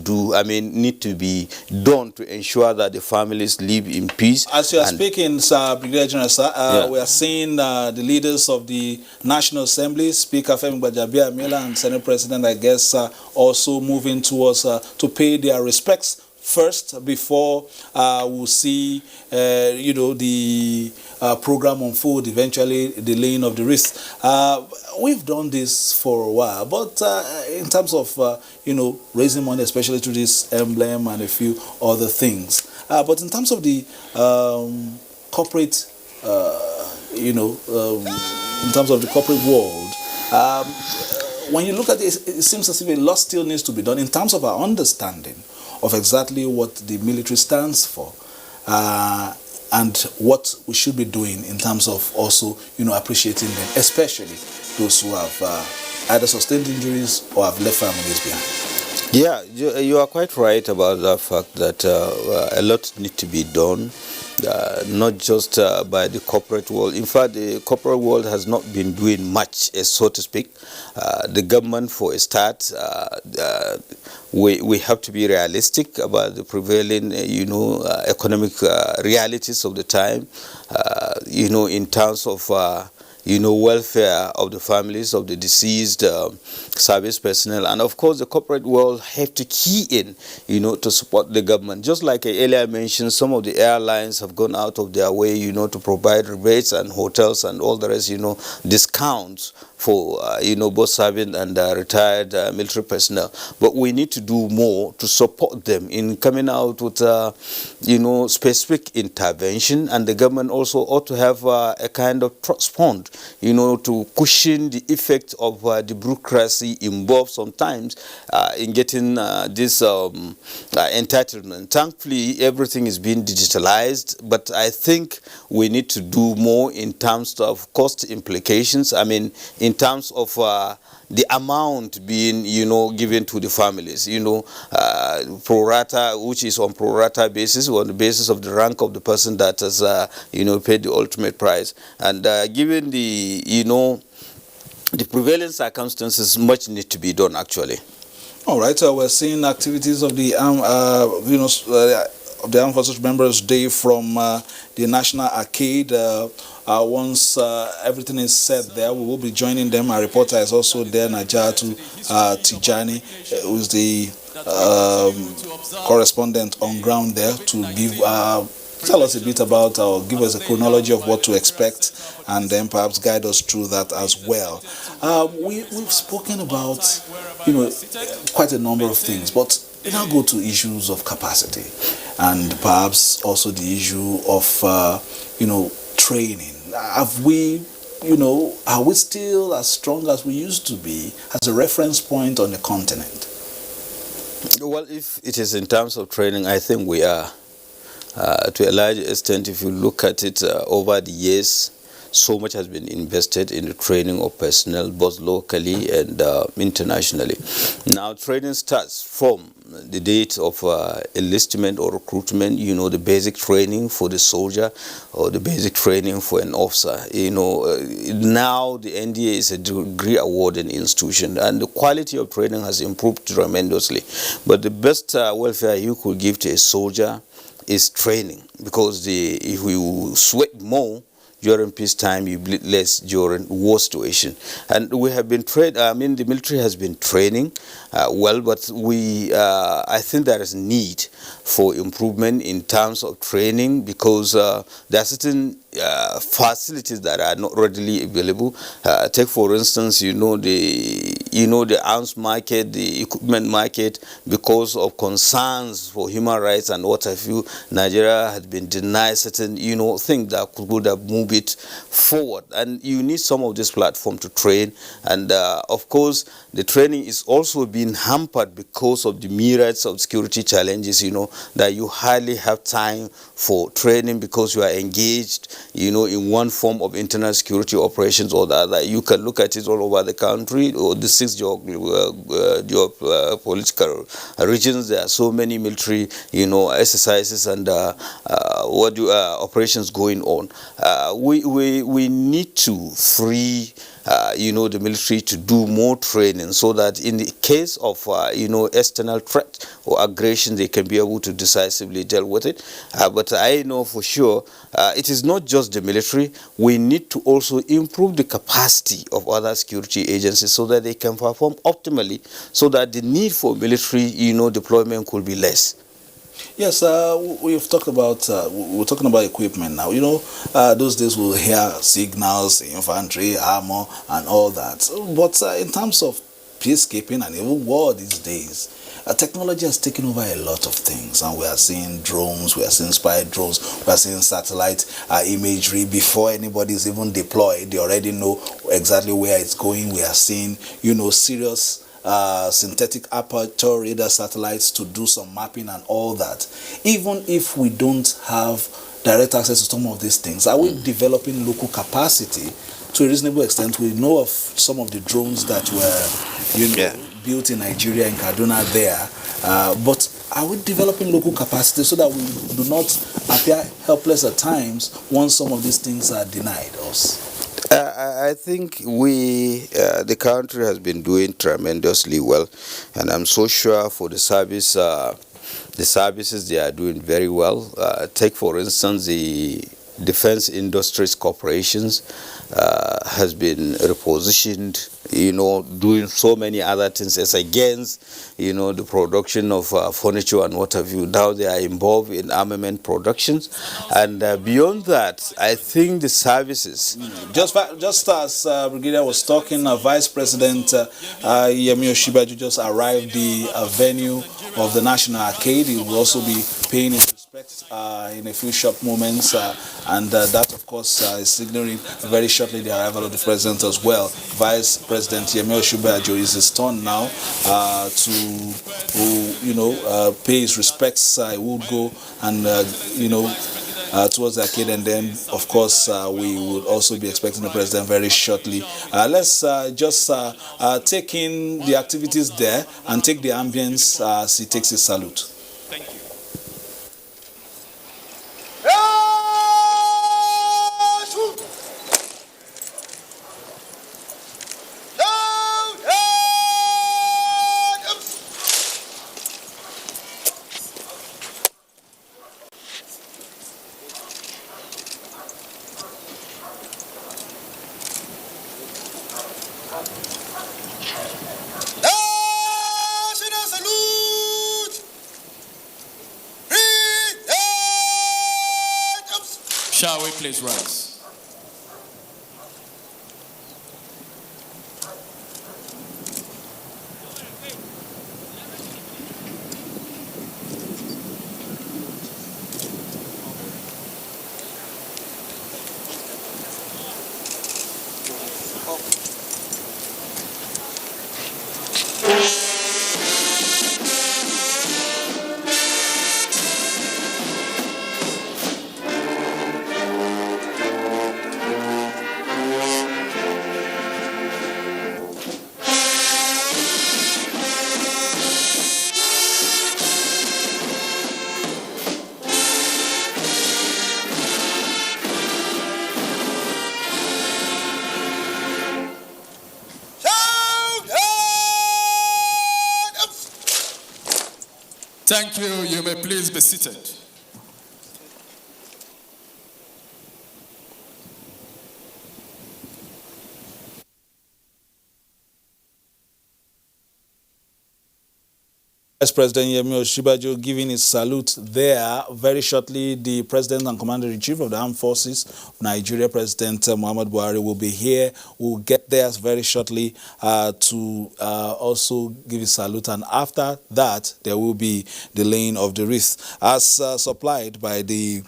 be done to ensure that the families live in peace. As you are speaking, sir, Brigadier General, sir, we are seeing the leaders of the National Assembly, Speaker Femi Gbajabiamila and Senate President, I guess, also moving towards to pay their respects first before we'll see, the program unfold, eventually the laying of the wreath. We've done this for a while, but in terms of, raising money, especially to this emblem and a few other things. But in terms of the corporate, in terms of the corporate world, when you look at it, it seems as if a lot still needs to be done in terms of our understanding of exactly what the military stands for, and what we should be doing in terms of also, appreciating them, especially those who have either sustained injuries or have left families behind. Yeah, you are quite right about the fact that a lot needs to be done, not just by the corporate world. In fact, the corporate world has not been doing much, so to speak. The government, for a start, we have to be realistic about the prevailing, economic realities of the time, in terms of welfare of the families of the deceased service personnel. And of course, the corporate world have to key in, to support the government. Just like I earlier mentioned, some of the airlines have gone out of their way, to provide rebates, and hotels and all the rest, discounts for, both serving and retired military personnel. But we need to do more to support them in coming out with, specific intervention. And the government also ought to have a kind of trust fund, to cushion the effect of the bureaucracy involved sometimes in getting this entitlement. Thankfully, everything is being digitalized, but I think we need to do more in terms of cost implications. I mean, in terms of the amount being, given to the families, pro rata, which is on pro rata basis, or on the basis of the rank of the person that has, paid the ultimate price. And given the, the prevailing circumstances, much need to be done, actually. All right, we're seeing activities of the of the Armed Forces Remembrance Day from the National Arcade. Once everything is set there, we will be joining them. Our reporter is also there, Najatu Tijani, who is the correspondent on ground there, to give tell us a bit about, or give us a chronology of what to expect, and then perhaps guide us through that as well. We've spoken about, quite a number of things, but we now go to issues of capacity, and perhaps also the issue of, training. Have we, are we still as strong as we used to be as a reference point on the continent? Well, if it is in terms of training, I think we are. To a large extent, if you look at it over the years, so much has been invested in the training of personnel, both locally and internationally. Now, training starts from the date of enlistment or recruitment, the basic training for the soldier or the basic training for an officer. Now the NDA is a degree awarding institution, and the quality of training has improved tremendously. But the best welfare you could give to a soldier is training, because if you sweat more during peacetime, you bleed less during war situation. And we have been trained, the military has been training well, but I think there is need for improvement in terms of training, because there are certain facilities that are not readily available. Take for instance, the arms market, the equipment market, because of concerns for human rights and what have you, Nigeria has been denied certain, things that could have moved it forward. And you need some of this platform to train. And of course, the training is also being hampered because of the myriads of security challenges, that you hardly have time for training, because you are engaged, in one form of internal security operations or the other. You can look at it all over the country, or the 6 geopolitical regions. There are so many military, exercises and operations going on. We need to free the military to do more training, so that in the case of external threat or aggression, they can be able to decisively deal with it. But I know for sure it is not just the military. We need to also improve the capacity of other security agencies, so that they can perform optimally, so that the need for military deployment could be less. Yes, we've talked about, we're talking about equipment now. Those days we'll hear signals, infantry, armor, and all that. But in terms of peacekeeping and even war these days, technology has taken over a lot of things, and we are seeing drones, we are seeing spy drones, we are seeing satellite imagery. Before anybody is even deployed, they already know exactly where it's going. We are seeing, serious synthetic aperture radar satellites to do some mapping and all that. Even if we don't have direct access to some of these things, are we developing local capacity to a reasonable extent? We know of some of the drones that were, built in Nigeria, in Kaduna there, but are we developing local capacity so that we do not appear helpless at times once some of these things are denied us? I think the country has been doing tremendously well, and I'm so sure for the services they are doing very well. Take for instance the Defense Industries Corporations has been repositioned, doing so many other things as against, the production of furniture and what have you. Now they are involved in armament productions, and beyond that, I think the services. Just as Brigadier was talking, Vice President Yemi Osinbajo just arrived the venue of the National Arcade. He will also be paying his respects in a few short moments, and that, of course, is signaling very shortly the arrival of the President as well. Vice President Yemi Osinbajo is his turn now to pay his respects. He would go and towards the arcade, and then of course we would also be expecting the President very shortly. Let's just take in the activities there and take the ambience as he takes his salute. Thank you. Shall we please rise? Thank you. You may please be seated. Vice President Yemi Osinbajo giving his salute there. Very shortly, the President and Commander-in-Chief of the Armed Forces of Nigeria, President Muhammad Buhari, will be here. We'll get there very shortly to also give his salute. And after that, there will be the laying of the wreath, as supplied by the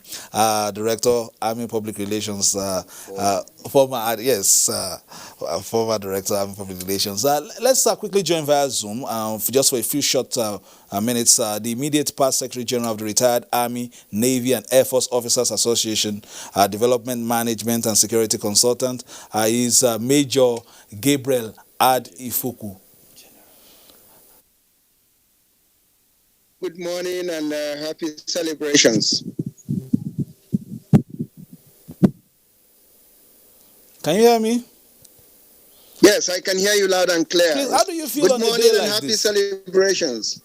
Director, Army Public Relations, former Director, Army Public Relations. Let's quickly join via Zoom just for a few short minutes. The immediate past Secretary General of the Retired Army, Navy and Air Force Officers Association, Development Management and Security Consultant, is Major Gabriel Ifoku. Good morning and happy celebrations. Can you hear me? Yes, I can hear you loud and clear. Please, how do you feel on a day like this? Good morning and happy celebrations.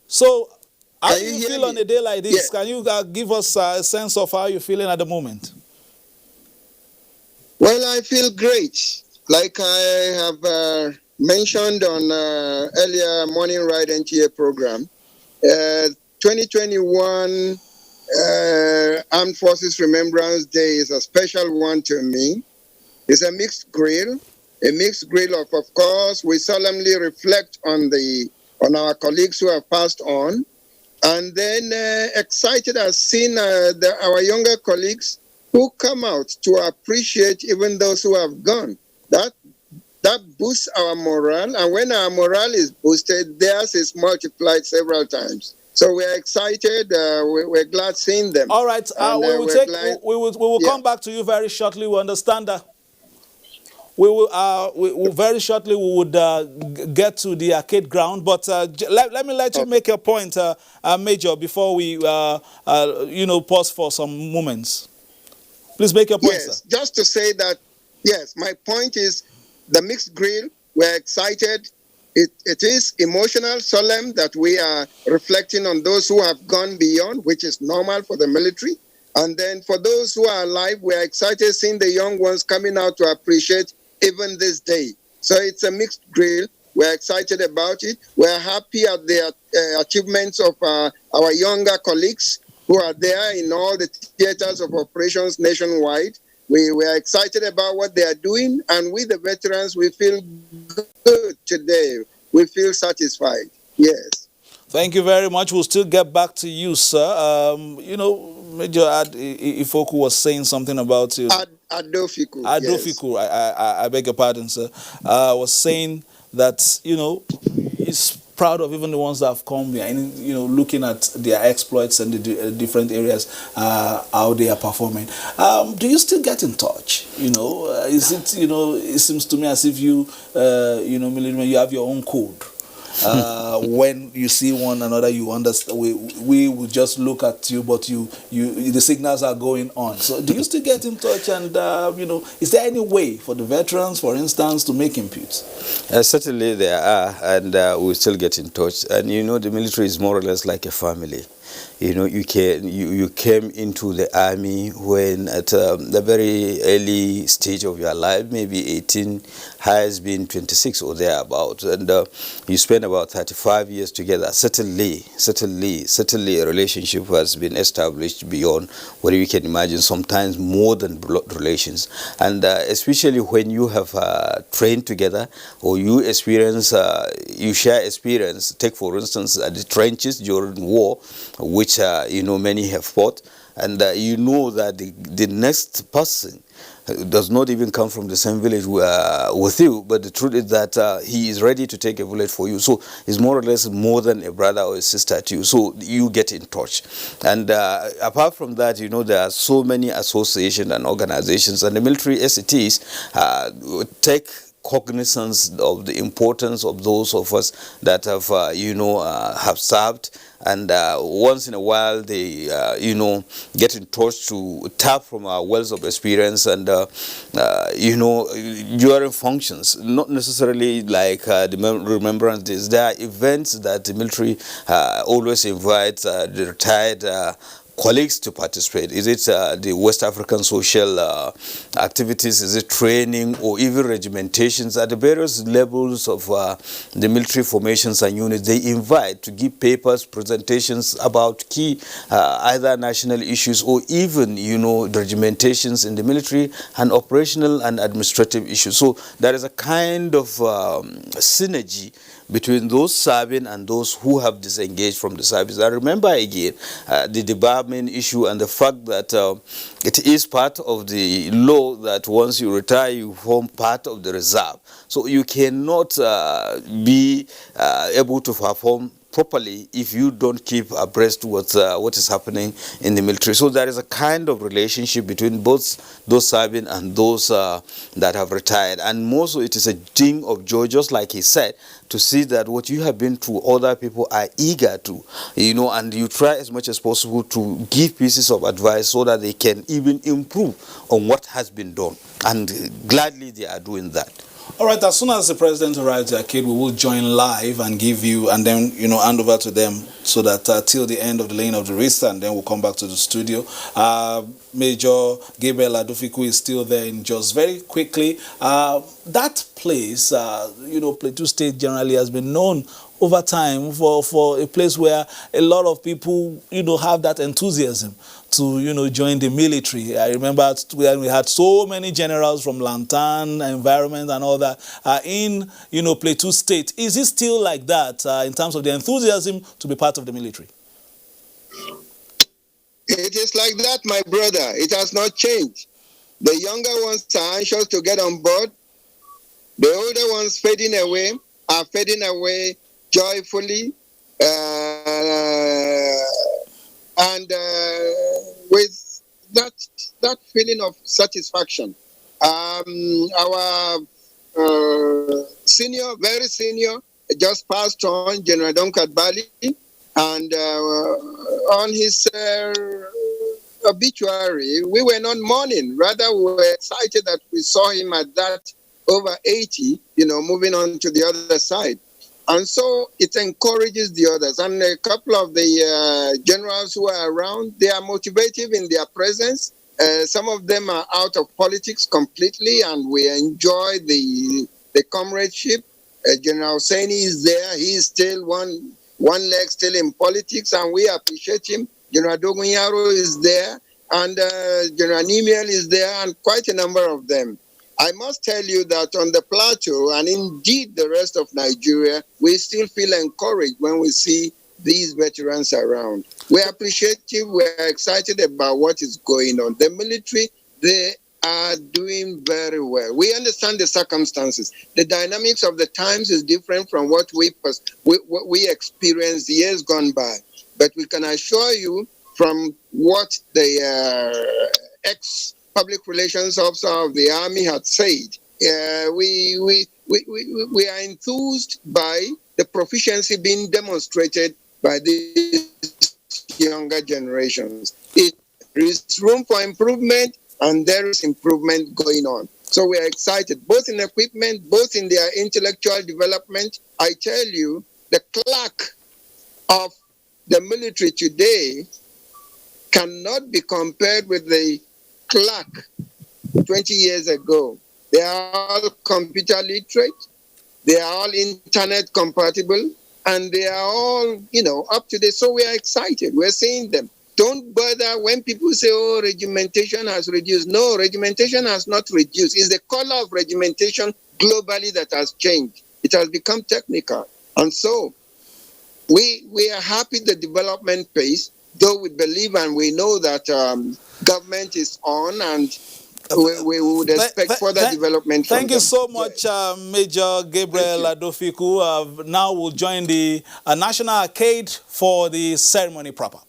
So, how do you feel on a day like this? Yeah. Can you give us a sense of how you're feeling at the moment? Well, I feel great. Like I have mentioned on earlier Morning Ride NTA program, 2021 Armed Forces Remembrance Day is a special one to me. It's a mixed grill of course, we solemnly reflect on our colleagues who have passed on, and then excited as seeing our younger colleagues who come out to appreciate even those who have gone. That boosts our morale, and when our morale is boosted, theirs is multiplied several times. So we are excited. We're glad seeing them. All right. We will come back to you very shortly. We understand that. We will very shortly. We would get to the arcade ground, but let me let you make your point, Major, before we pause for some moments. Please make your point, yes, sir. Just to say that, yes, my point is the mixed grill. We're excited. It is emotional, solemn, that we are reflecting on those who have gone beyond, which is normal for the military. And then for those who are alive, we are excited seeing the young ones coming out to appreciate even this day. So it's a mixed grill. We're excited about it. We're happy at the achievements of our younger colleagues who are there in all the theaters of operations nationwide. We are excited about what they are doing, and with the veterans, we feel good today. We feel satisfied. Yes. Thank you very much. We'll still get back to you, sir. Major Ifoku was saying something about you. Adofiku. Adofiku. Yes. I beg your pardon, sir. Was saying that he's proud of even the ones that have come behind, looking at their exploits and the different areas, how they are performing. Do you still get in touch? Is it, it seems to me as if you have your own code. When you see one another, you understand. We will just look at you, but the signals are going on. So, do you still get in touch? And is there any way for the veterans, for instance, to make inputs? Certainly there are, and we still get in touch. And the military is more or less like a family. You came into the army when at the very early stage of your life, maybe 18, has been 26 or thereabout, and you spend about 35 years together. Certainly a relationship has been established beyond what you can imagine, sometimes more than blood relations. And especially when you have trained together, or you share experience. Take for instance the trenches during war, which many have fought, and that the next person does not even come from the same village with you, but the truth is that he is ready to take a bullet for you. So he's more or less more than a brother or a sister to you. So you get in touch. And apart from that, there are so many associations and organizations, and the military, as it is, take cognizance of the importance of those of us that have, have served. And once in a while, they, get in touch to tap from our wells of experience and, during functions, not necessarily like the Remembrance Days. There are events that the military always invites the retired colleagues to participate. Is it the West African social activities? Is it training or even regimentations at the various levels of the military formations and units? They invite to give papers, presentations about key either national issues or even, the regimentations in the military and operational and administrative issues. So there is a kind of synergy between those serving and those who have disengaged from the service. I remember again the debarment issue and the fact that it is part of the law that once you retire, you form part of the reserve. So you cannot be able to perform properly if you don't keep abreast with what is happening in the military. So there is a kind of relationship between both those serving and those that have retired. And more so, it is a thing of joy, just like he said, to see that what you have been through, other people are eager to, and you try as much as possible to give pieces of advice so that they can even improve on what has been done. And gladly they are doing that. All right, as soon as the president arrives at Kid, we will join live and give you, and then, hand over to them so that till the end of the lane of the race, and then we'll come back to the studio. Major Gabriel Adofiku is still there in just very quickly. That place, Plateau State generally has been known over time for a place where a lot of people, have that enthusiasm to, join the military. I remember when we had so many generals from Lantan, environment and all that in, Plateau State. Is it still like that in terms of the enthusiasm to be part of the military? It is like that, my brother. It has not changed. The younger ones are anxious to get on board. The older ones are fading away joyfully and with that feeling of satisfaction. Our very senior, just passed on, General Donkat Bali, and on his obituary, we were not mourning. Rather, we were excited that we saw him at that over 80, moving on to the other side. And so it encourages the others. And a couple of the generals who are around, they are motivative in their presence. Some of them are out of politics completely, and we enjoy the comradeship. General Saini is there. He is still one leg still in politics, and we appreciate him. General Dogunyaro is there, and General Nimiel is there, and quite a number of them. I must tell you that on the plateau, and indeed the rest of Nigeria, we still feel encouraged when we see these veterans around. We're appreciative, we're excited about what is going on. The military, they are doing very well. We understand the circumstances. The dynamics of the times is different from what we experienced years gone by. But we can assure you from what the ex-public relations officer of the Army had said, we are enthused by the proficiency being demonstrated by these younger generations. There is room for improvement, and there is improvement going on. So we are excited, both in equipment, both in their intellectual development. I tell you, the clerk of the military today cannot be compared with the clerk 20 years ago. They are all computer literate, they are all internet compatible, and they are all, up to date. So we are excited. We're seeing them. Don't bother when people say, oh, regimentation has reduced. No, regimentation has not reduced. It's the color of regimentation globally that has changed. It has become technical. And so we are happy the development pace, though we believe and we know that government is on, and we would expect further development. Thank you so much, Major Gabriel Adofiku. Now we'll join the National Arcade for the ceremony proper.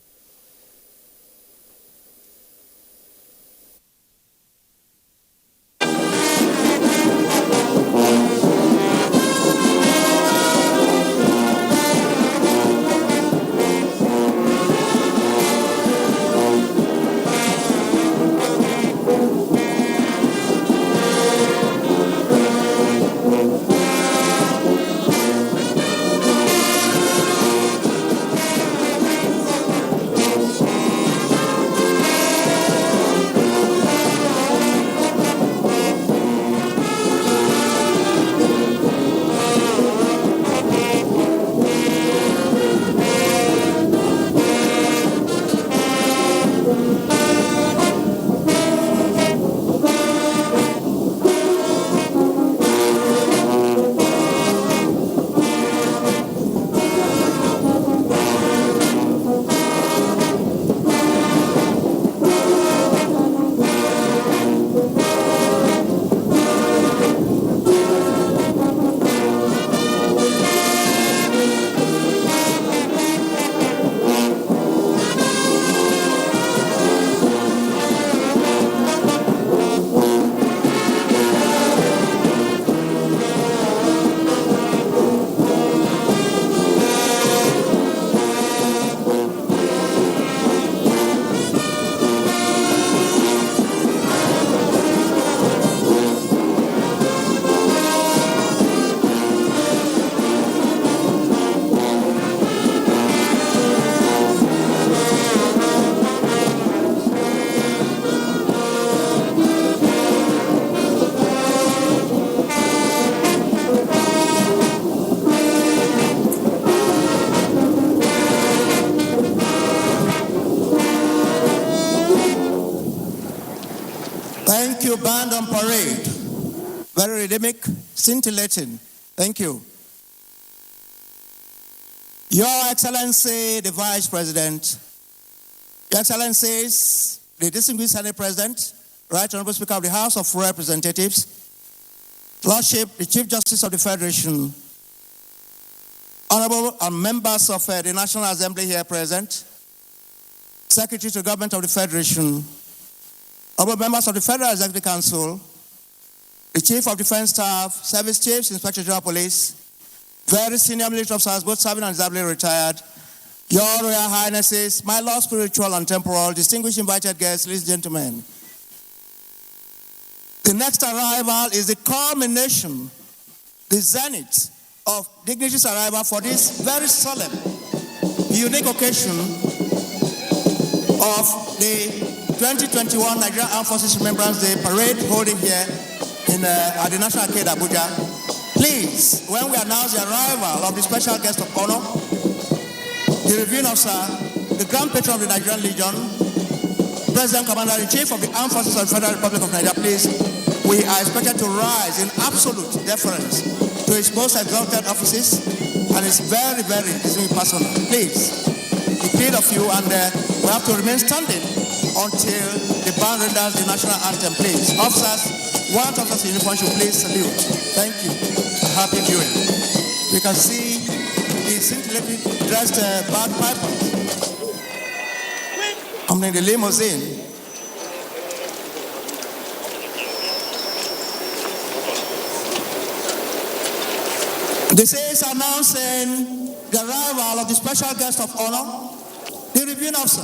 you, band on parade. Very rhythmic, scintillating. Thank you. Your Excellency, the Vice President, Your Excellencies, the distinguished Senate President, Right Honorable Speaker of the House of Representatives, Lordship, the Chief Justice of the Federation, Honorable and members of the National Assembly here present, Secretary to the Government of the Federation, Honorable members of the Federal Executive Council, the Chief of Defense Staff, Service Chiefs, Inspector General Police, very senior military officers, both serving and disably retired, Your Royal Highnesses, my Lord spiritual and temporal, distinguished invited guests, ladies and gentlemen. The next arrival is the culmination, the zenith of dignitaries' arrival for this very solemn, unique occasion of the 2021 Nigerian Armed Forces Remembrance Day parade holding here at the National Arcade, Abuja. Please, when we announce the arrival of the special guest of honor, the reviewing officer, the Grand Patron of the Nigerian Legion, President Commander-in-Chief of the Armed Forces of the Federal Republic of Nigeria, please, we are expected to rise in absolute deference to his most exalted offices and his very, very personal. Please, we plead of you, and we have to remain standing until the band renders the national anthem, please. Officers, one officer in uniform should please salute. Thank you. Happy viewing. You can see the scintillating dressed bagpipers. I'm in the limousine. This is announcing the arrival of the special guest of honor, the reviewing officer,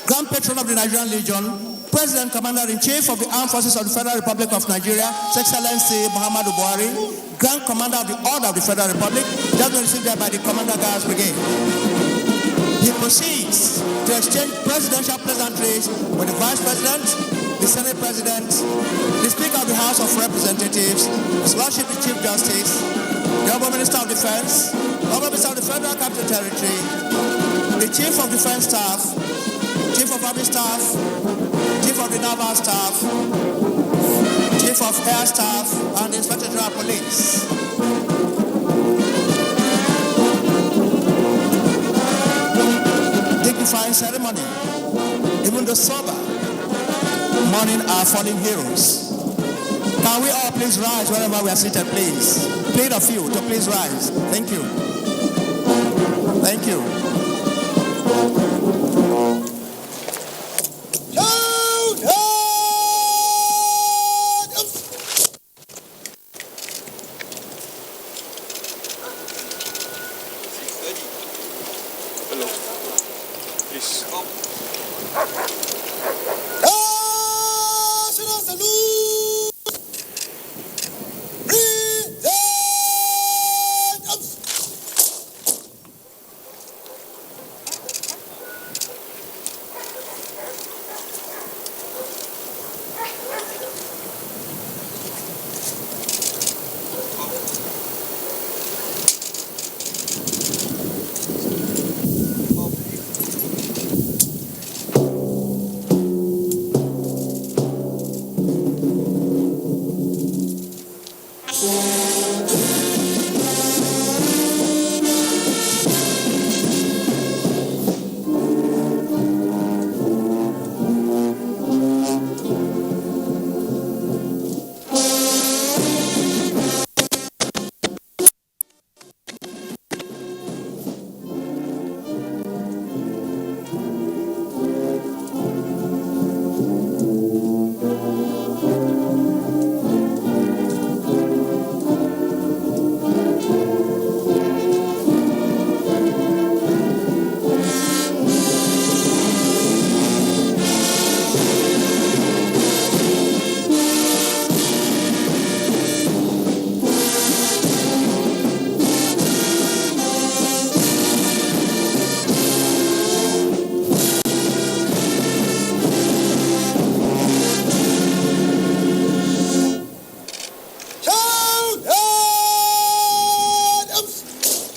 Grand Patron of the Nigerian Legion, President Commander-in-Chief of the Armed Forces of the Federal Republic of Nigeria, His Excellency Muhammadu Buhari, Grand Commander of the Order of the Federal Republic, just been received there by the Commander Guards Brigade. He proceeds to exchange presidential pleasantries with the Vice President, the Senate President, the Speaker of the House of Representatives, His Lordship the Chief Justice, the Honorable Minister of Defense, the Honorable Minister of the Federal Capital Territory, the Chief of Defense Staff, Chief of Army Staff, Chief of the Naval Staff, Chief of Air Staff, and the Inspector General Police. Dignifying ceremony, even the sober, mourning our fallen heroes. Can we all please rise wherever we are seated, please? Plead of you to please rise. Thank you. Thank you.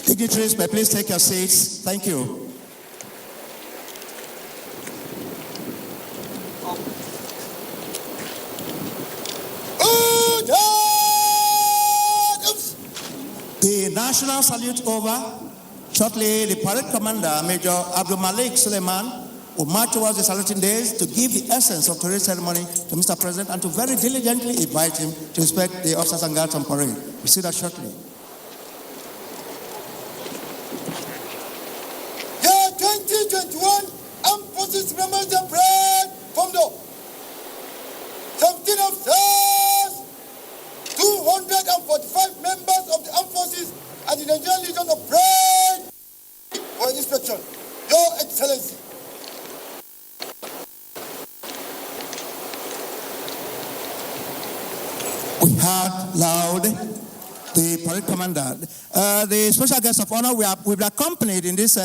Dignitaries, may please take your seats. Thank you. the national salute over, shortly the parade commander, Major Abdul Malik Suleiman, will march towards the saluting days to give the essence of today's ceremony to Mr. President and to very diligently invite him to inspect the officers and guards on parade. We'll see that shortly. Year 2021, Armed Forces Remembrance Day Parade from the 17 officers, 245 members of the Armed Forces and the Nigerian Legion of Parade for inspection. Your Excellency. We heard loud the parade commander. The special guest of honor, we've been accompanied in this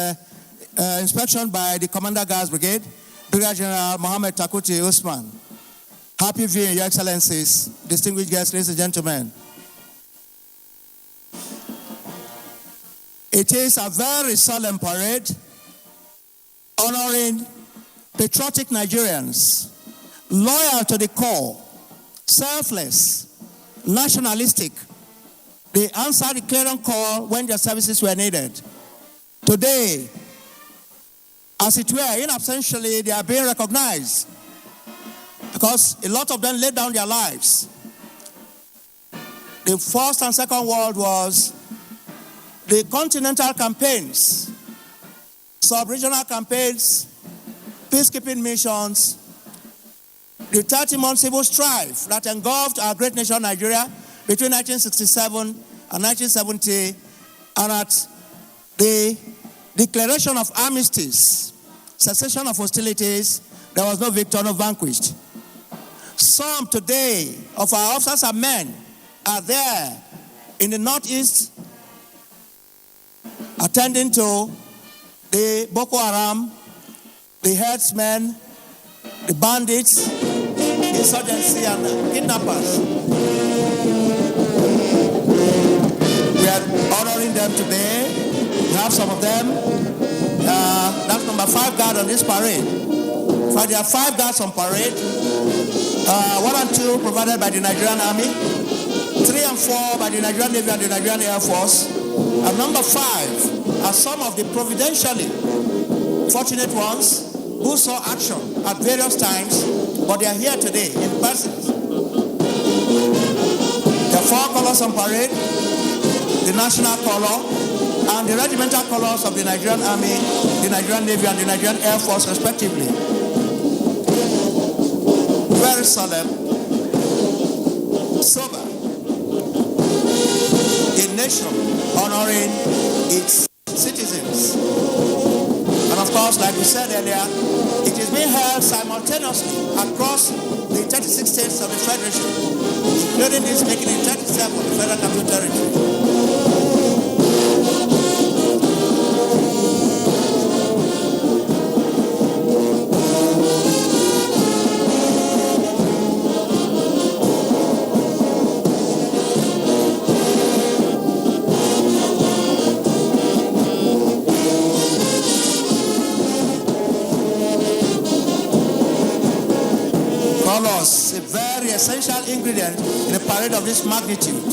inspection by the Commander Guards Brigade, Brigadier General Mohammed Takuti Usman. Happy viewing, Your Excellencies, distinguished guests, ladies and gentlemen. It is a very solemn parade honoring patriotic Nigerians, loyal to the core, selfless, nationalistic. They answered the clarion call when their services were needed. Today, as it were, inabsentially, they are being recognized because a lot of them laid down their lives. The First and Second World Wars, the continental campaigns, sub-regional campaigns, peacekeeping missions, the 30-month civil strife that engulfed our great nation Nigeria between 1967 and 1970, and at the declaration of armistice, cessation of hostilities, there was no victor, no vanquished. Some today of our officers and men are there in the northeast attending to the Boko Haram, the herdsmen, the bandits, insurgency, and kidnappers. We are honoring them today. We have some of them. That's number 5 guard on this parade. In fact, there are 5 guards on parade. 1 and 2 provided by the Nigerian Army. 3 and 4 by the Nigerian Navy and the Nigerian Air Force. And number 5 are some of the providentially fortunate ones who saw action at various times, but they are here today in person. There are 4 colors on parade, the national color, and the regimental colors of the Nigerian Army, the Nigerian Navy, and the Nigerian Air Force, respectively. Very solemn, sober. A nation honoring its citizens. And of course, like we said earlier, it is being held simultaneously across the 36 states of the Federation, including this making it 37 of the Federal Capital Territory. Colors, a very essential ingredient in a parade of this magnitude.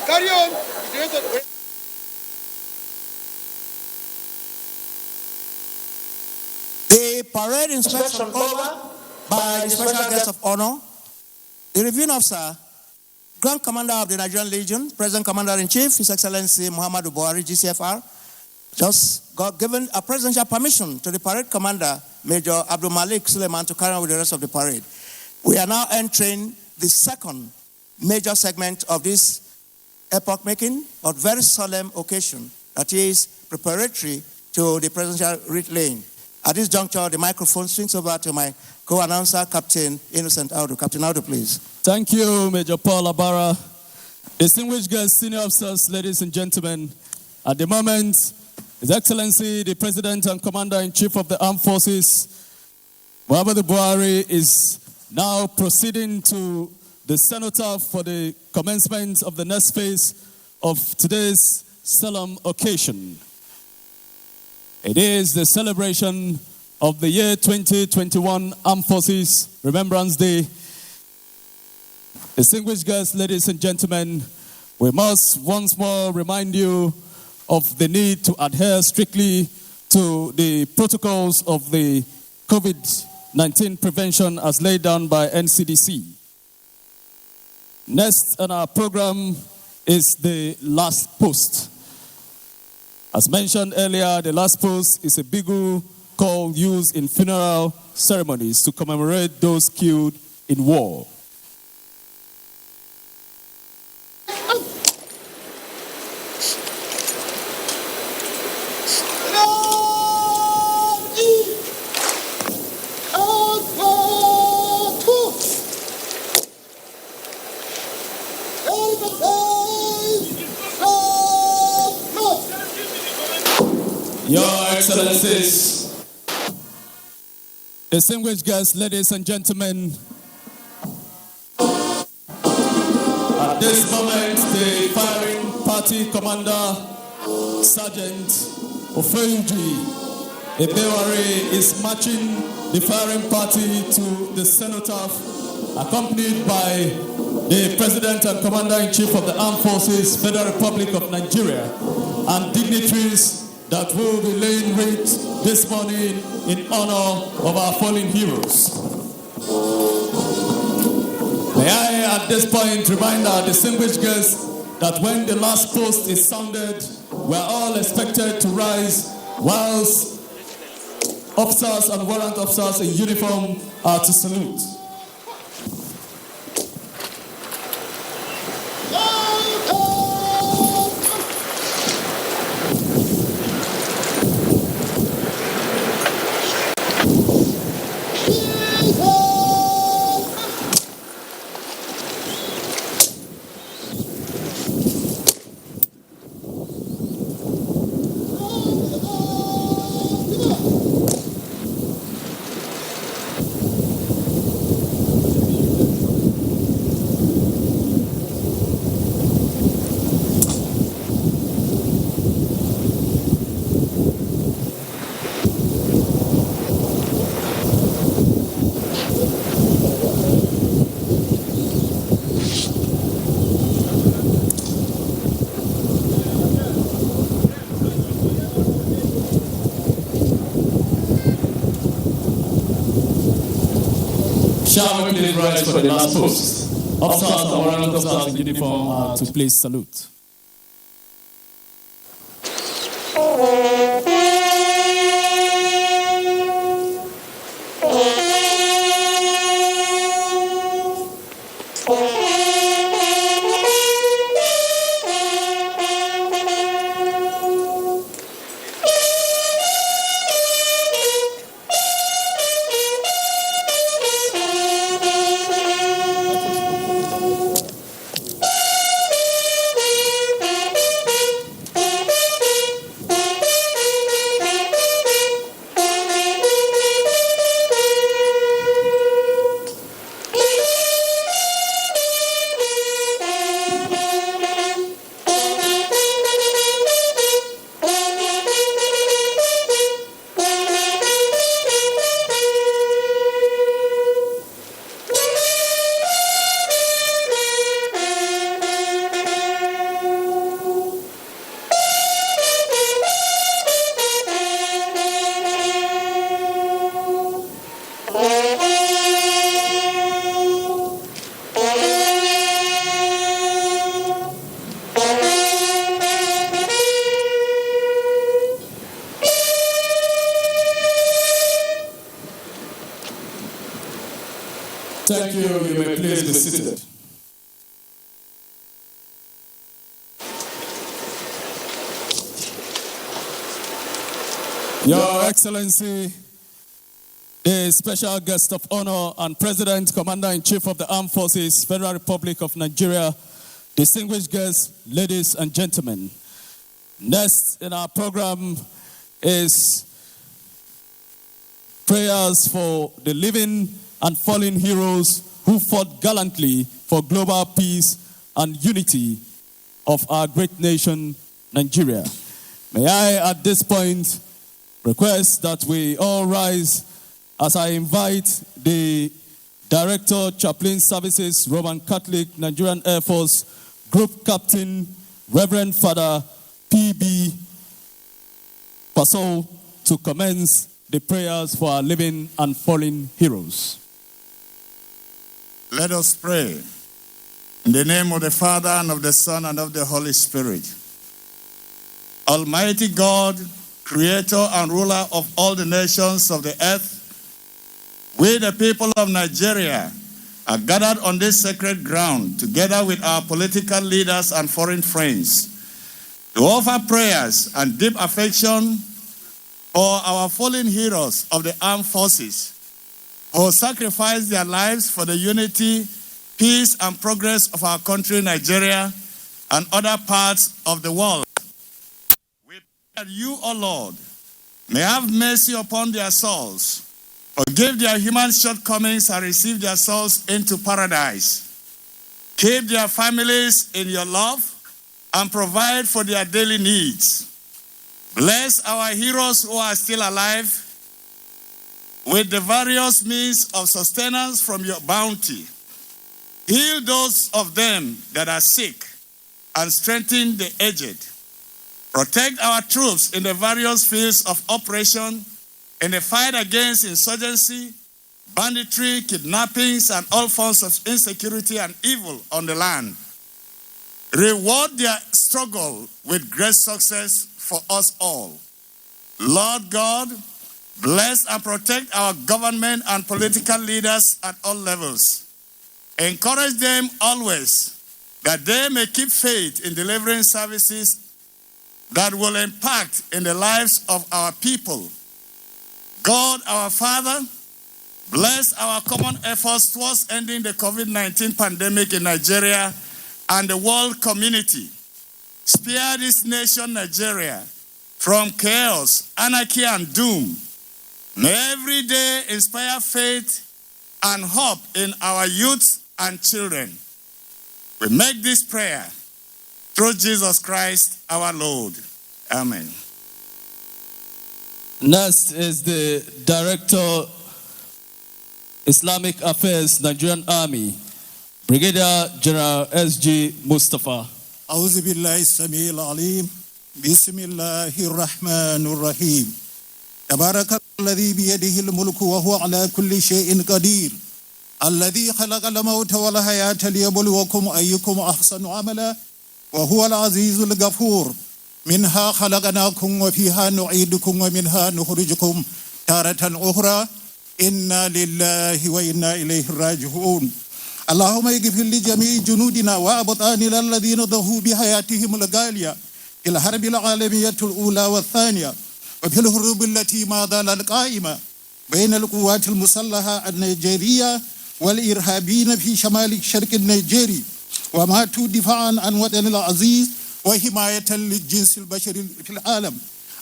Carry on. The parade inspection over by the special guest of honor, the reviewing officer, Grand Commander of the Nigerian Legion, President Commander-in-Chief, His Excellency Muhammadu Buhari, GCFR, just got given a presidential permission to the parade commander, Major Abdul Malik Suleiman, to carry on with the rest of the parade. We are now entering the second major segment of this epoch-making but very solemn occasion, that is preparatory to the presidential wreath laying. At this juncture, the microphone swings over to my co-announcer, Captain Innocent Audu. Captain Audu, please. Thank you, Major Paul Abara. Distinguished guests, senior officers, ladies and gentlemen, at the moment, His Excellency, the President and Commander-in-Chief of the Armed Forces, Muhammadu Buhari, is now proceeding to the cenotaph for the commencement of the next phase of today's solemn occasion. It is the celebration of the year 2021 Armed Forces Remembrance Day. Distinguished guests, ladies and gentlemen, we must once more remind you of the need to adhere strictly to the protocols of the COVID-19 prevention as laid down by NCDC. Next on our program is the last post. As mentioned earlier, the last post is a bugle call used in funeral ceremonies to commemorate those killed in war. Your Excellencies, distinguished guests, ladies and gentlemen, at this moment, the firing party commander, Sergeant Ofeunji Ebeware, is marching the firing party to the cenotaph, accompanied by the President and Commander-in-Chief of the Armed Forces, Federal Republic of Nigeria, and dignitaries that will be laying wreath this morning in honor of our fallen heroes. May I at this point remind our distinguished guests that when the last post is sounded, we are all expected to rise whilst officers and warrant officers in uniform are to salute. Shall we please rise for the last post? Officers and warrant officers in uniform are to please salute. Thank you. You may please be seated. Your Excellency, the special guest of honor and President, Commander-in-Chief of the Armed Forces, Federal Republic of Nigeria, distinguished guests, ladies and gentlemen. Next in our program is prayers for the living and fallen heroes who fought gallantly for global peace and unity of our great nation, Nigeria. May I, at this point, request that we all rise as I invite the Director, Chaplain Services, Roman Catholic, Nigerian Air Force, Group Captain, Reverend Father P.B. Pasol, to commence the prayers for our living and fallen heroes. Let us pray. In the name of the Father, and of the Son, and of the Holy Spirit. Almighty God, Creator and ruler of all the nations of the earth, we, the people of Nigeria, are gathered on this sacred ground together with our political leaders and foreign friends to offer prayers and deep affection for our fallen heroes of the armed forces who sacrificed their lives for the unity, peace, and progress of our country, Nigeria, and other parts of the world. We pray that you, O Lord, may have mercy upon their souls, forgive their human shortcomings, and receive their souls into paradise. Keep their families in your love and provide for their daily needs. Bless our heroes who are still alive with the various means of sustenance from your bounty. Heal those of them that are sick and strengthen the aged. Protect our troops in the various fields of operation in the fight against insurgency, banditry, kidnappings, and all forms of insecurity and evil on the land. Reward their struggle with great success for us all. Lord God, bless and protect our government and political leaders at all levels. Encourage them always that they may keep faith in delivering services that will impact in the lives of our people. God, our Father, bless our common efforts towards ending the COVID-19 pandemic in Nigeria and the world community. Spare this nation, Nigeria, from chaos, anarchy, and doom. May every day inspire faith and hope in our youth and children. We make this prayer through Jesus Christ, our Lord. Amen. Next is the Director, Islamic Affairs, Nigerian Army, Brigadier General S.G. Mustafa. أعوذ بالله السميع العليم بسم الله الرحمن الرحيم تبارك الذي بيده الملك وهو على كل شيء قدير الذي خلق الموت والحياة ليبلوكم أيكم أحسن عملا وهو العزيز الغفور منها خلقناكم وفيها نعيدكم ومنها نخرجكم تارة أخرى إنا لله وإنا إليه راجعون اللهم اغفر لجميع جنودنا وأبطالنا الذين ضحوا بحياتهم الغالية في الحرب العالمية الأولى والثانية وفي الحروب التي ما زال القائمة بين القوات المسلحة النيجيرية والإرهابيين في شمال الشرق النيجيري وماتوا دفاعا عن وطن العزيز وحماية للجنس البشري في العالم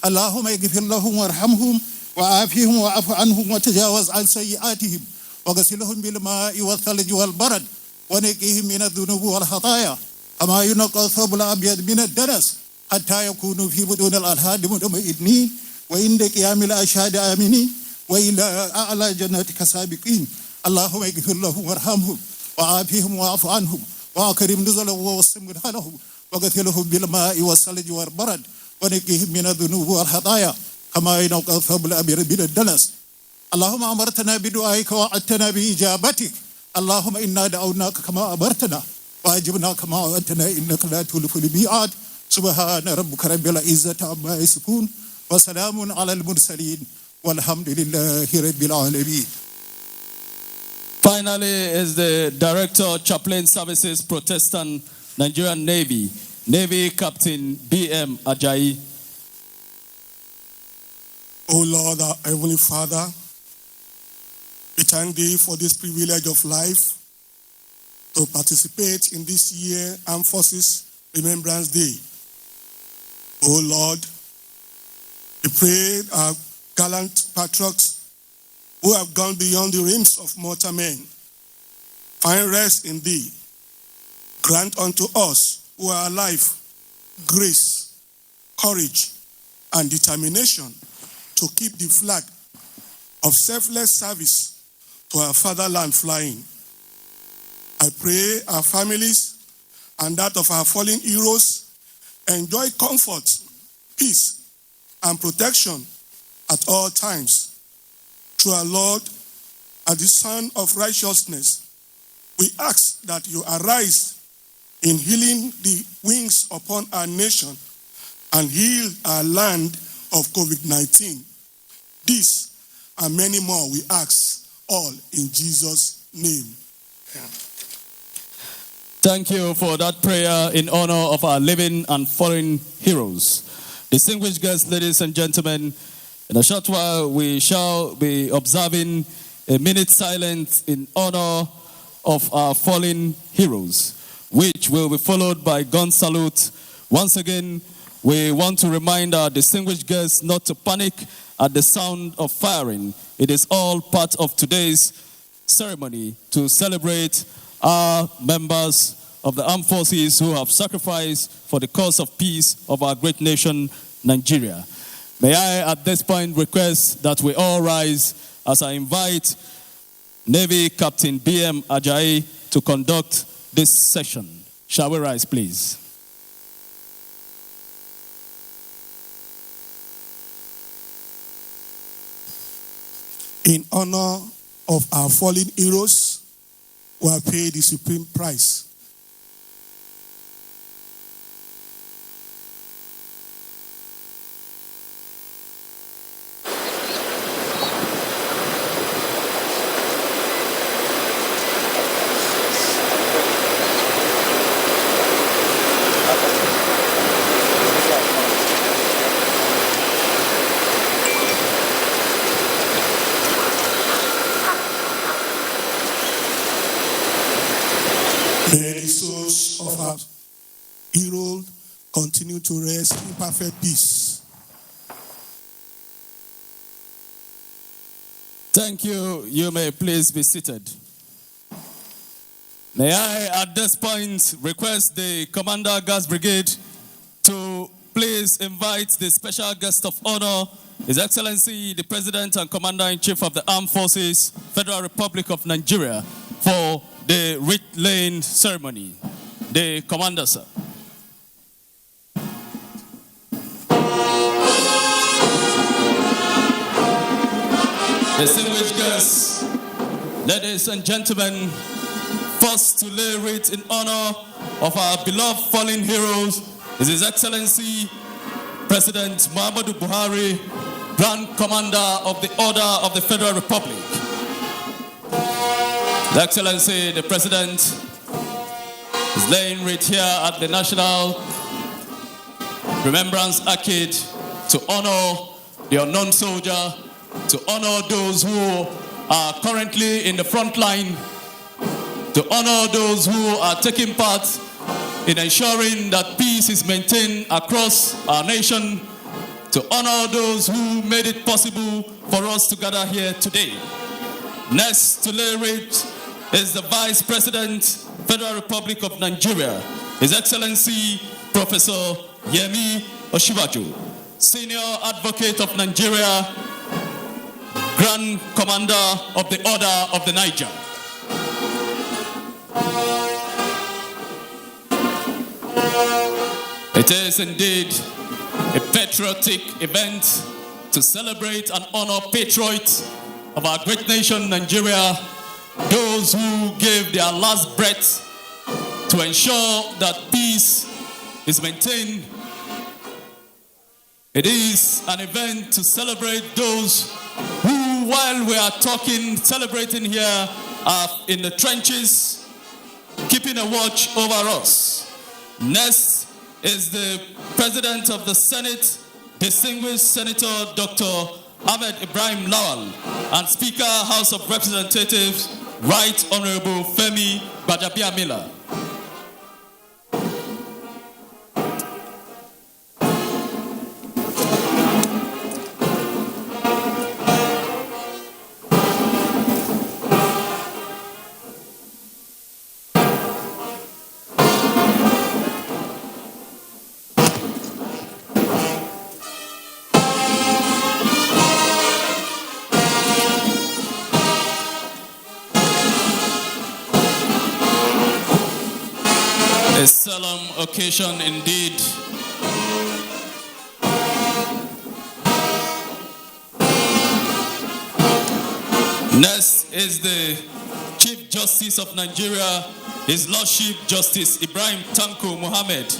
اللهم اغفر لهم وارحمهم وعافهم واعف عنهم وتجاوز عن سيئاتهم وغسلهم بالماء والثلج والبرد ونقيهم من الذنوب والخطايا كما ينقى الثوب الأبيض من الدنس حتى يكونوا في بطون الأنهار مطمئنين وعند قيام الأشهاد آمنين وإلى أعلى جناتك سابقين اللهم اغفر لهم وارحمهم وعافهم واعف عنهم وأكرم نزلهم ووسع مدخلهم وغسلهم بالماء والثلج والبرد ونقيهم من الذنوب والخطايا كما ينقى الثوب الأبيض من الدنس اللهم أمرتنا بدعائك وعدتنا بإجابتك اللهم إنا دعوناك كما أمرتنا وأجبنا كما وعدتنا إنك لا تخلف الميعاد سبحان ربك رب العزة عما يصفون وسلام على المرسلين والحمد لله رب العالمين. Finally is the Director, Chaplain Services, Protestant Nigerian Navy, Navy Captain B.M. Ajayi. O Lord, our Heavenly Father, we thank Thee for this privilege of life to participate in this year Armed Forces Remembrance Day. O Lord, we pray our gallant patriots who have gone beyond the realms of mortal men find rest in Thee. Grant unto us who are alive grace, courage, and determination to keep the flag of selfless service to our fatherland flying. I pray our families and that of our fallen heroes enjoy comfort, peace, and protection at all times. Through our Lord, as the Son of righteousness, we ask that You arise in healing the wings upon our nation and heal our land of COVID-19. This and many more we ask, all in Jesus' name. Thank you for that prayer in honor of our living and fallen heroes. Distinguished guests, ladies and gentlemen, in a short while we shall be observing a minute silence in honor of our fallen heroes, which will be followed by gun salute. Once again, we want to remind our distinguished guests not to panic at the sound of firing. It is all part of today's ceremony to celebrate our members of the armed forces who have sacrificed for the cause of peace of our great nation, Nigeria. May I at this point request that we all rise as I invite Navy Captain B.M. Ajayi to conduct this session. Shall we rise, please? In honor of our fallen heroes who have paid the supreme price, may the souls of our heroes continue to rest in perfect peace. Thank you. You may please be seated. May I at this point request the Commander Gas Brigade to please invite the special guest of honor, His Excellency the President and Commander-in-Chief of the Armed Forces, Federal Republic of Nigeria, for the wreath laying ceremony. The Commander, sir. Distinguished guests, ladies and gentlemen, first to lay wreath in honor of our beloved fallen heroes is His Excellency President Muhammadu Buhari, Grand Commander of the Order of the Federal Republic. His Excellency the President is laying wreath here at the National Remembrance Arcade to honor the unknown soldier, to honor those who are currently in the front line, to honor those who are taking part in ensuring that peace is maintained across our nation, to honor those who made it possible for us to gather here today. Next to lay wreath is the Vice President, Federal Republic of Nigeria, His Excellency Professor Yemi Osinbajo, Senior Advocate of Nigeria, Grand Commander of the Order of the Niger. It is indeed a patriotic event to celebrate and honor patriots of our great nation, Nigeria, those who gave their last breath to ensure that peace is maintained. It is an event to celebrate those who, while we are talking, celebrating here, are in the trenches, keeping a watch over us. Next is the President of the Senate, distinguished Senator Dr. Ahmed Ibrahim Lawal, and Speaker, House of Representatives, Right Honorable Femi Gbajabiamila. A solemn occasion indeed. Next is the Chief Justice of Nigeria, His Lordship Justice Ibrahim Tanko Mohammed,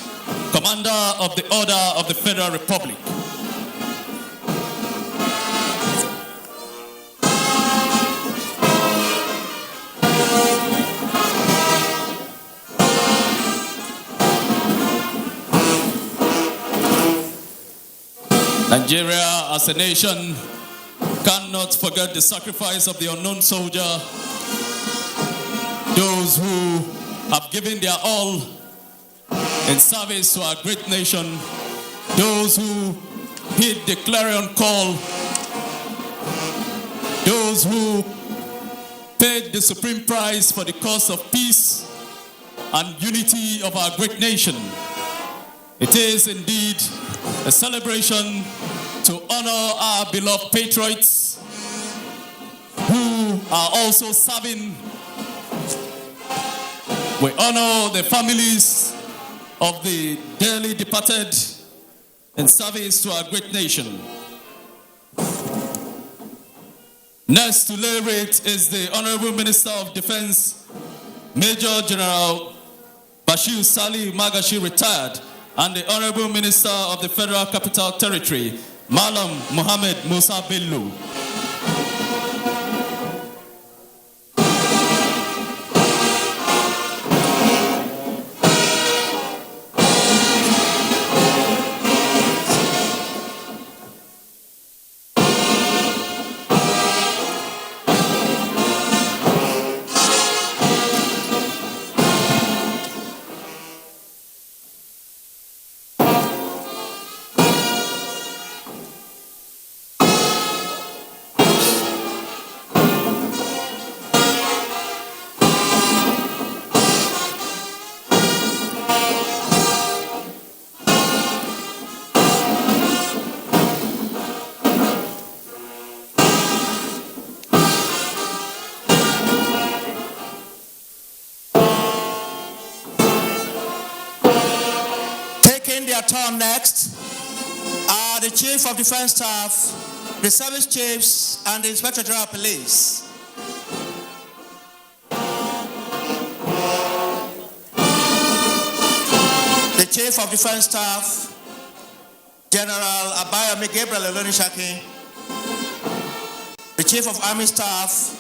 Commander of the Order of the Federal Republic. Nigeria as a nation cannot forget the sacrifice of the unknown soldier, those who have given their all in service to our great nation, those who heed the clarion call, those who paid the supreme price for the cause of peace and unity of our great nation. It is indeed a celebration to honor our beloved patriots who are also serving. We honor the families of the dearly departed in service to our great nation. Next to narrate is the Honorable Minister of Defense, Major General Bashir Salih Magashi, retired, and the Honorable Minister of the Federal Capital Territory, Malam Mohammed Musa Bello. Their turn next are the Chief of Defense Staff, the Service Chiefs, and the Inspector General of Police. The Chief of Defense Staff, General Abayomi Gabriel Olonishaki. The Chief of Army Staff,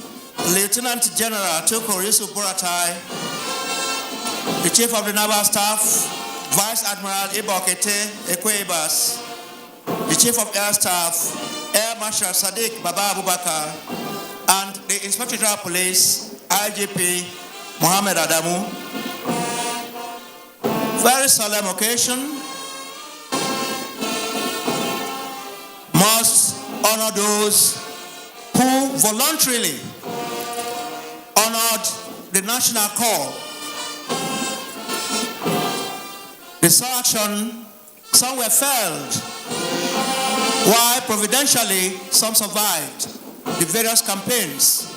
Lieutenant General Tukur Yusuf Buratai. The Chief of the Naval Staff, Vice Admiral Ibokete Ekweibas, the Chief of Air Staff, Air Marshal Sadiq Baba Abubakar, and the Inspector General of Police, IGP Mohammed Adamu. Very solemn occasion. Must honor those who voluntarily honored the national call. The action, some were felled, while providentially some survived the various campaigns.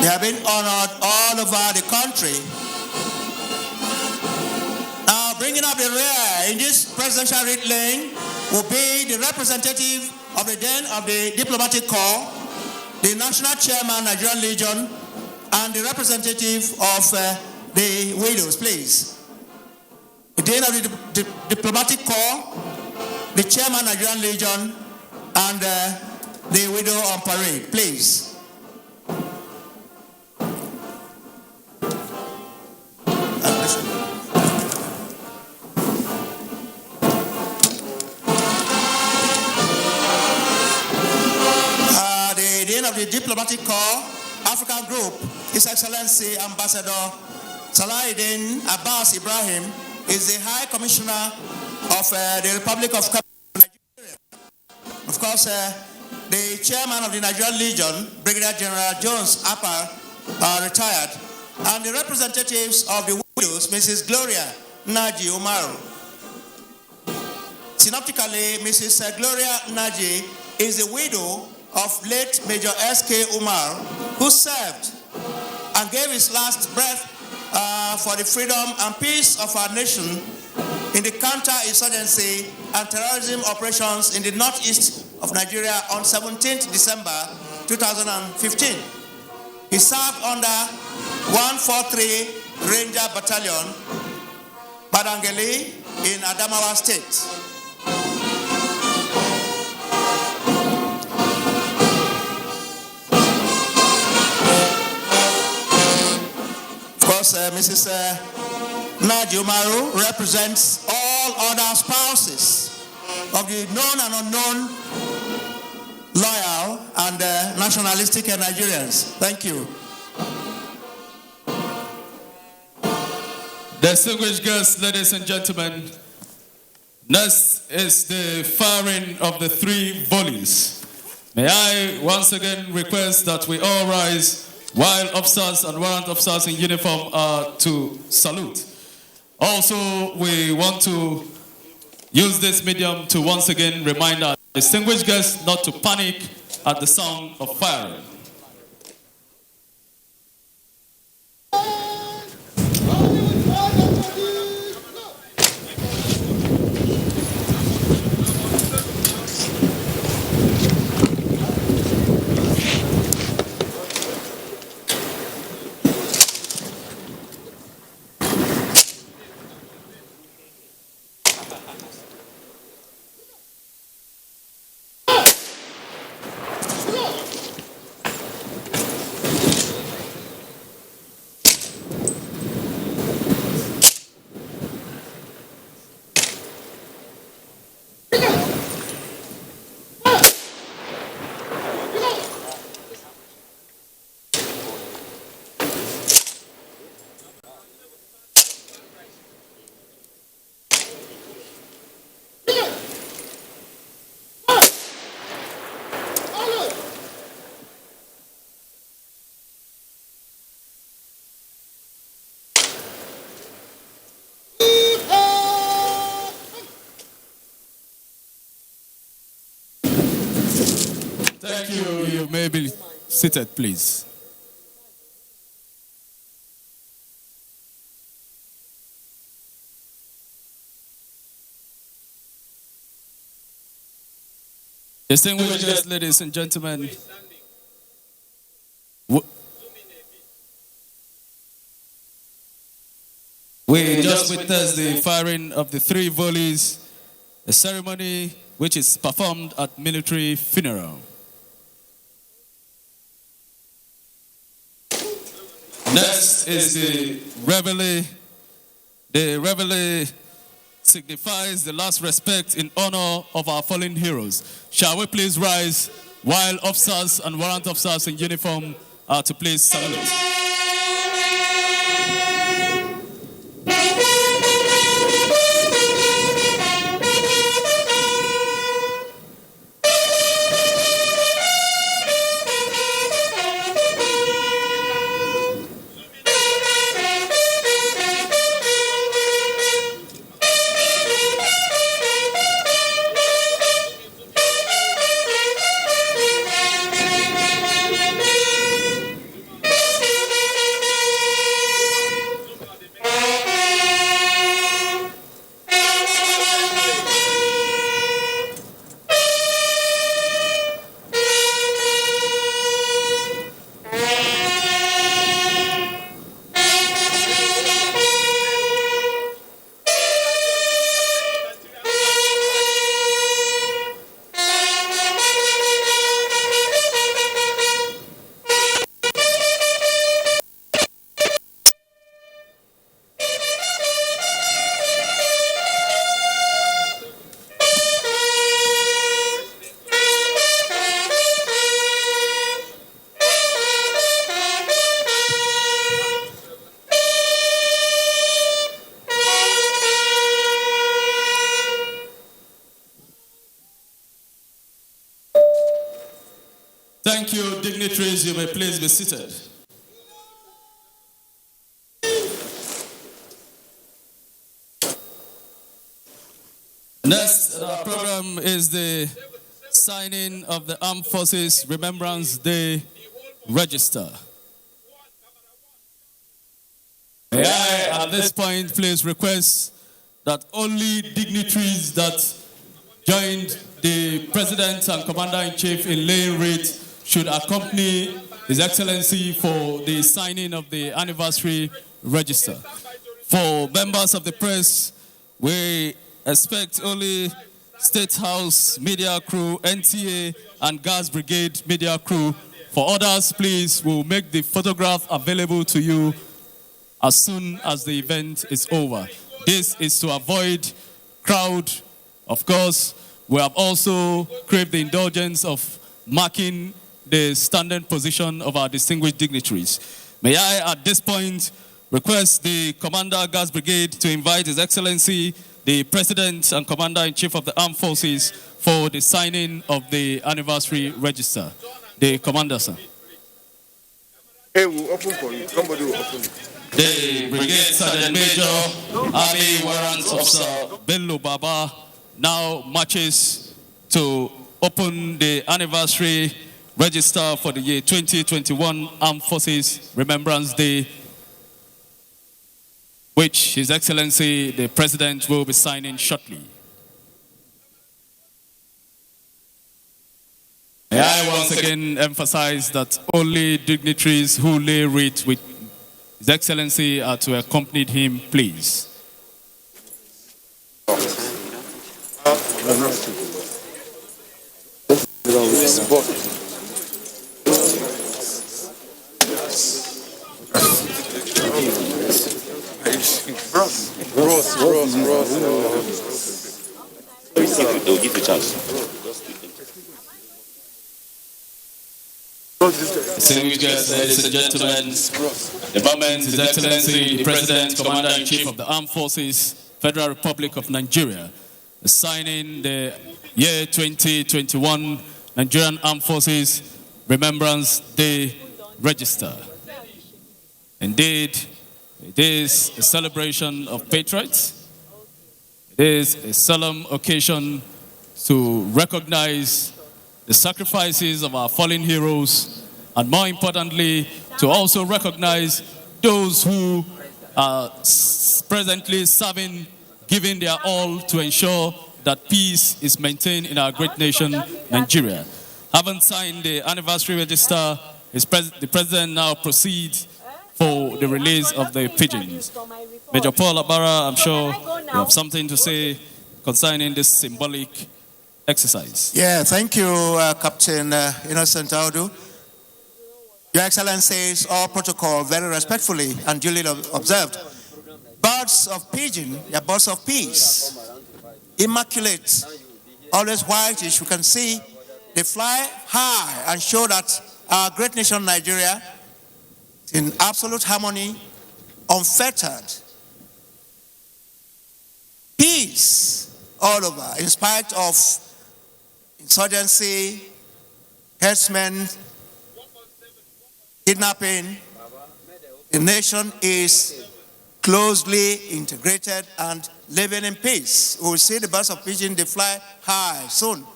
They have been honored all over the country. Bringing up the rear in this presidential lane will be the representative of the Den of the Diplomatic Corps, the national chairman, Nigerian Legion, and the representative of the widows, please. The dean of the diplomatic corps, the chairman, Nigerian Legion, and the widow on parade, please. The dean of the diplomatic corps, African group, His Excellency Ambassador Salahuddin Abbas Ibrahim, is the High Commissioner of the Republic of Nigeria. Of course, the chairman of the Nigerian Legion, Brigadier General Jones Apar, retired, and the representatives of the widows, Mrs. Gloria Naji Umaru. Synoptically, Mrs. Gloria Naji is the widow of late Major S.K. Umar, who served and gave his last breath for the freedom and peace of our nation in the counter-insurgency and terrorism operations in the northeast of Nigeria on 17th December 2015. He served under 143 Ranger Battalion, Badangeli in Adamawa State. Mrs. Naji Umaru represents all other spouses of the known and unknown, loyal and nationalistic Nigerians. Thank you. Distinguished guests, ladies and gentlemen, next is the firing of the 3 volleys. May I once again request that we all rise while officers and warrant officers in uniform are to salute. Also, we want to use this medium to once again remind our distinguished guests not to panic at the sound of firing. Thank you. You may be seated, please. Distinguished guests, ladies and gentlemen, we just witnessed the firing of the 3 volleys, a ceremony which is performed at military funeral. Next is the reveille. The reveille signifies the last respect in honor of our fallen heroes. Shall we please rise while officers and warrant officers in uniform are to please salute. Thank you, dignitaries. You may please be seated. Next, our program is the signing of the Armed Forces Remembrance Day Register. May I, at this point, please request that only dignitaries that joined the President and Commander-in-Chief in laying wreath should accompany His Excellency for the signing of the anniversary register. For members of the press, we expect only State House media crew, NTA, and Gas Brigade media crew. For others, please, we'll make the photograph available to you as soon as the event is over. This is to avoid crowd. Of course, we have also craved the indulgence of marking the standing position of our distinguished dignitaries. May I, at this point, request the Commander Gas Brigade to invite His Excellency, the President and Commander-in-Chief of the Armed Forces, for the signing of the anniversary register. The Commander, sir. Hey, we'll open for you. Somebody will open it. The Brigade Sergeant Major, Army Warrant Officer Bello Baba, now marches to open the anniversary register for the year 2021 Armed Forces Remembrance Day, which His Excellency the President will be signing shortly. May I once again emphasize that only dignitaries who lay wreath with His Excellency are to accompany him, please. They'll give you a chance. Distinguished guests, ladies and gentlemen, the moment His Excellency, the President, Commander-in-Chief of the Armed Forces, Federal Republic of Nigeria, is signing the year 2021 Nigerian Armed Forces Remembrance Day Register. Indeed, it is a celebration of patriots. It is a solemn occasion to recognize the sacrifices of our fallen heroes, and more importantly, to also recognize those who are presently serving, giving their all to ensure that peace is maintained in our great nation, Nigeria. Having signed the anniversary register, the President now proceeds for the release of the pigeons. Major Paul Abara, I'm sure you have something to say concerning this symbolic exercise. Yeah, thank you, Captain Innocent Audu. Your Excellencies, all protocol very respectfully and duly observed. Birds of pigeon, they are birds of peace. Immaculate, always whitish. You can see they fly high and show that our great nation, Nigeria, is in absolute harmony, unfettered. Peace all over, in spite of insurgency, herdsmen, kidnapping. The nation is closely integrated and living in peace. We will see the birds of pigeon, they fly high soon,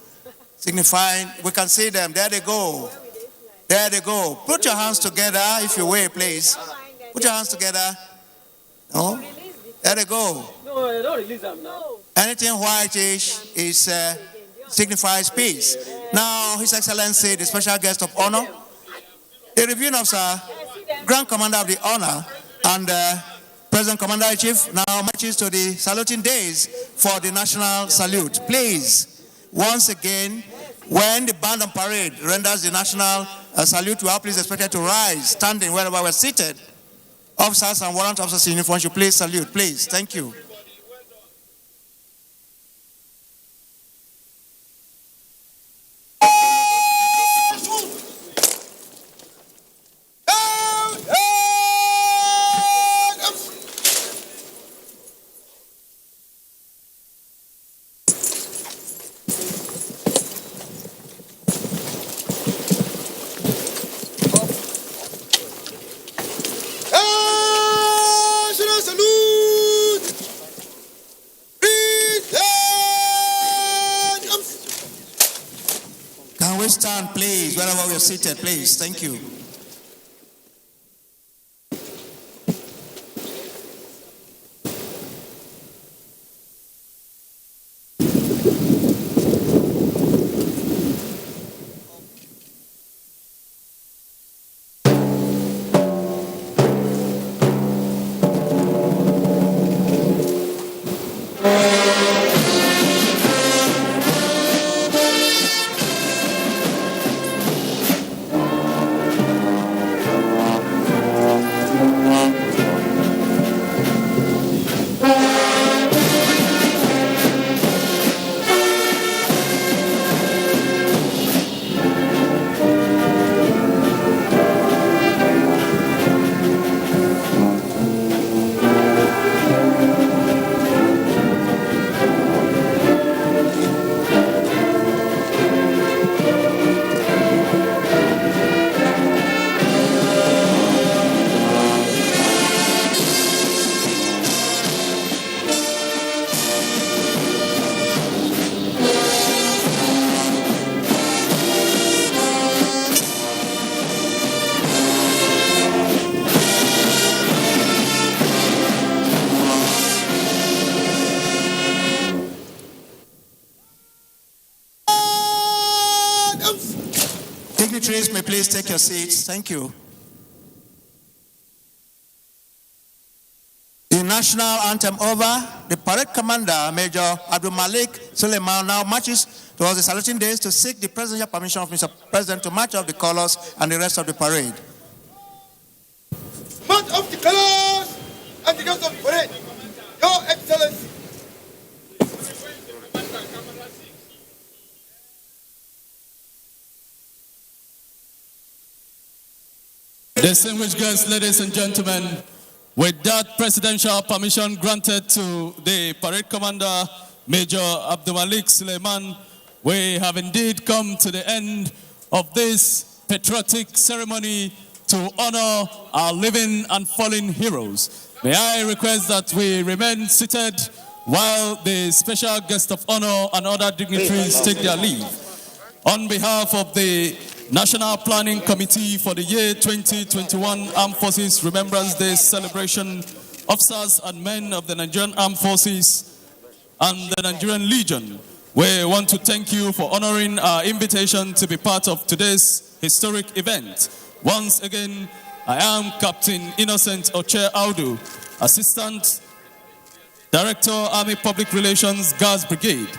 signifying, we can see them, there they go. There they go. Put your hands together, if you will, please. Put your hands together. No? There they go. No, don't release them now. Anything whitish is signifies peace. Now, His Excellency, the special guest of honor, the reviewing officer, Grand Commander of the Honor, and President Commander-in-Chief now marches to the saluting days for the national salute. Please, once again, when the band and parade renders the national salute, we are please expected to rise, standing wherever we're seated. Officers and warrant officers in uniform should please salute, please. Thank you. we stand, please, wherever we are seated, please? Thank you. Dignitaries may please take your seats. Thank you. The national anthem over, the parade commander, Major Abdul Malik Suleiman, now marches towards the saluting days to seek the presidential permission of Mr. President to march off the colors and the rest of the parade. March off the colors and the rest of the parade. Your Excellency. Distinguished guests, ladies and gentlemen, with that presidential permission granted to the parade commander, Major Abdul Malik Suleiman, we have indeed come to the end of this patriotic ceremony to honor our living and fallen heroes. May I request that we remain seated while the special guest of honor and other dignitaries take their leave. On behalf of the National Planning Committee for the year 2021 Armed Forces Remembrance Day celebration, officers and men of the Nigerian Armed Forces and the Nigerian Legion, we want to thank you for honoring our invitation to be part of today's historic event. Once again, I am Captain Innocent Oche Audu, Assistant Director, Army Public Relations, Guards Brigade.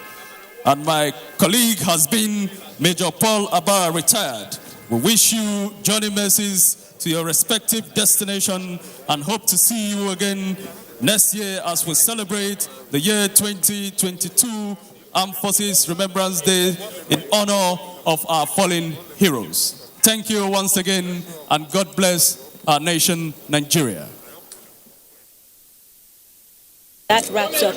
And my colleague has been Major Paul Abara, retired. We wish you journey mercies to your respective destination and hope to see you again next year as we celebrate the year 2022 Armed Forces Remembrance Day in honor of our fallen heroes. Thank you once again, and God bless our nation, Nigeria. That wraps up.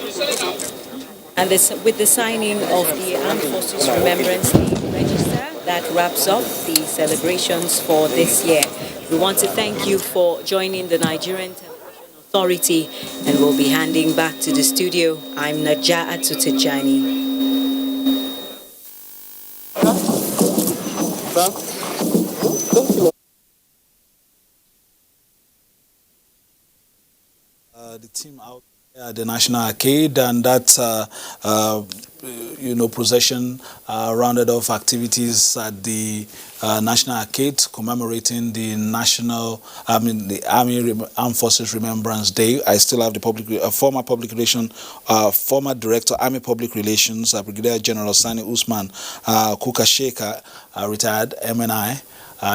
And this, with the signing of the Armed Forces Remembrance Day Register, that wraps up the celebrations for this year. We want to thank you for joining the Nigerian Television Authority, and we'll be handing back to the studio. I'm Najaa Tutejani. The team out at the National Arcade, and that procession rounded off activities at the National Arcade commemorating the Armed Forces Remembrance Day. I still have the former public relations, former director, Army Public Relations, Brigadier General Sani Usman Kukasheka, retired MNI,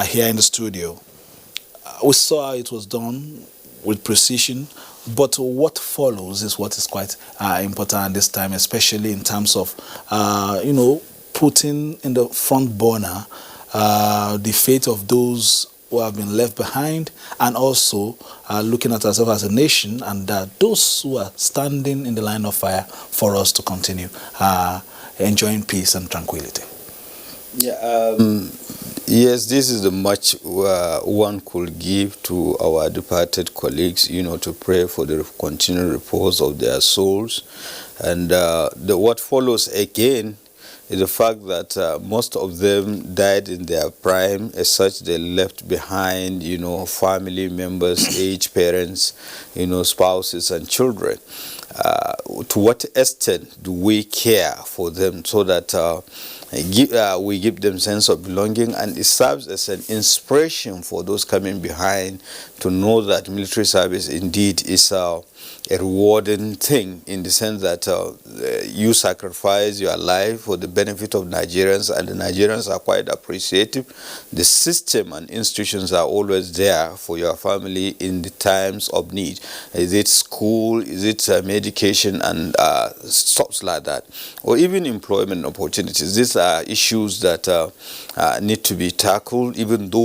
here in the studio. We saw how it was done with precision. But what follows is what is quite important this time, especially in terms of, putting in the front burner the fate of those who have been left behind, and also looking at ourselves as a nation and those who are standing in the line of fire for us to continue enjoying peace and tranquility. Yeah. Yes, this is the much one could give to our departed colleagues, to pray for the continued repose of their souls. And what follows again is the fact that most of them died in their prime. As such, they left behind, family members, aged parents, spouses and children. To what extent do we care for them so that we give them sense of belonging, and it serves as an inspiration for those coming behind to know that military service indeed is a rewarding thing, in the sense that you sacrifice your life for the benefit of Nigerians, and the Nigerians are quite appreciative. The system and institutions are always there for your family in the times of need. Is it school, is it medication and stuff like that, or even employment opportunities? These are issues that need to be tackled, even though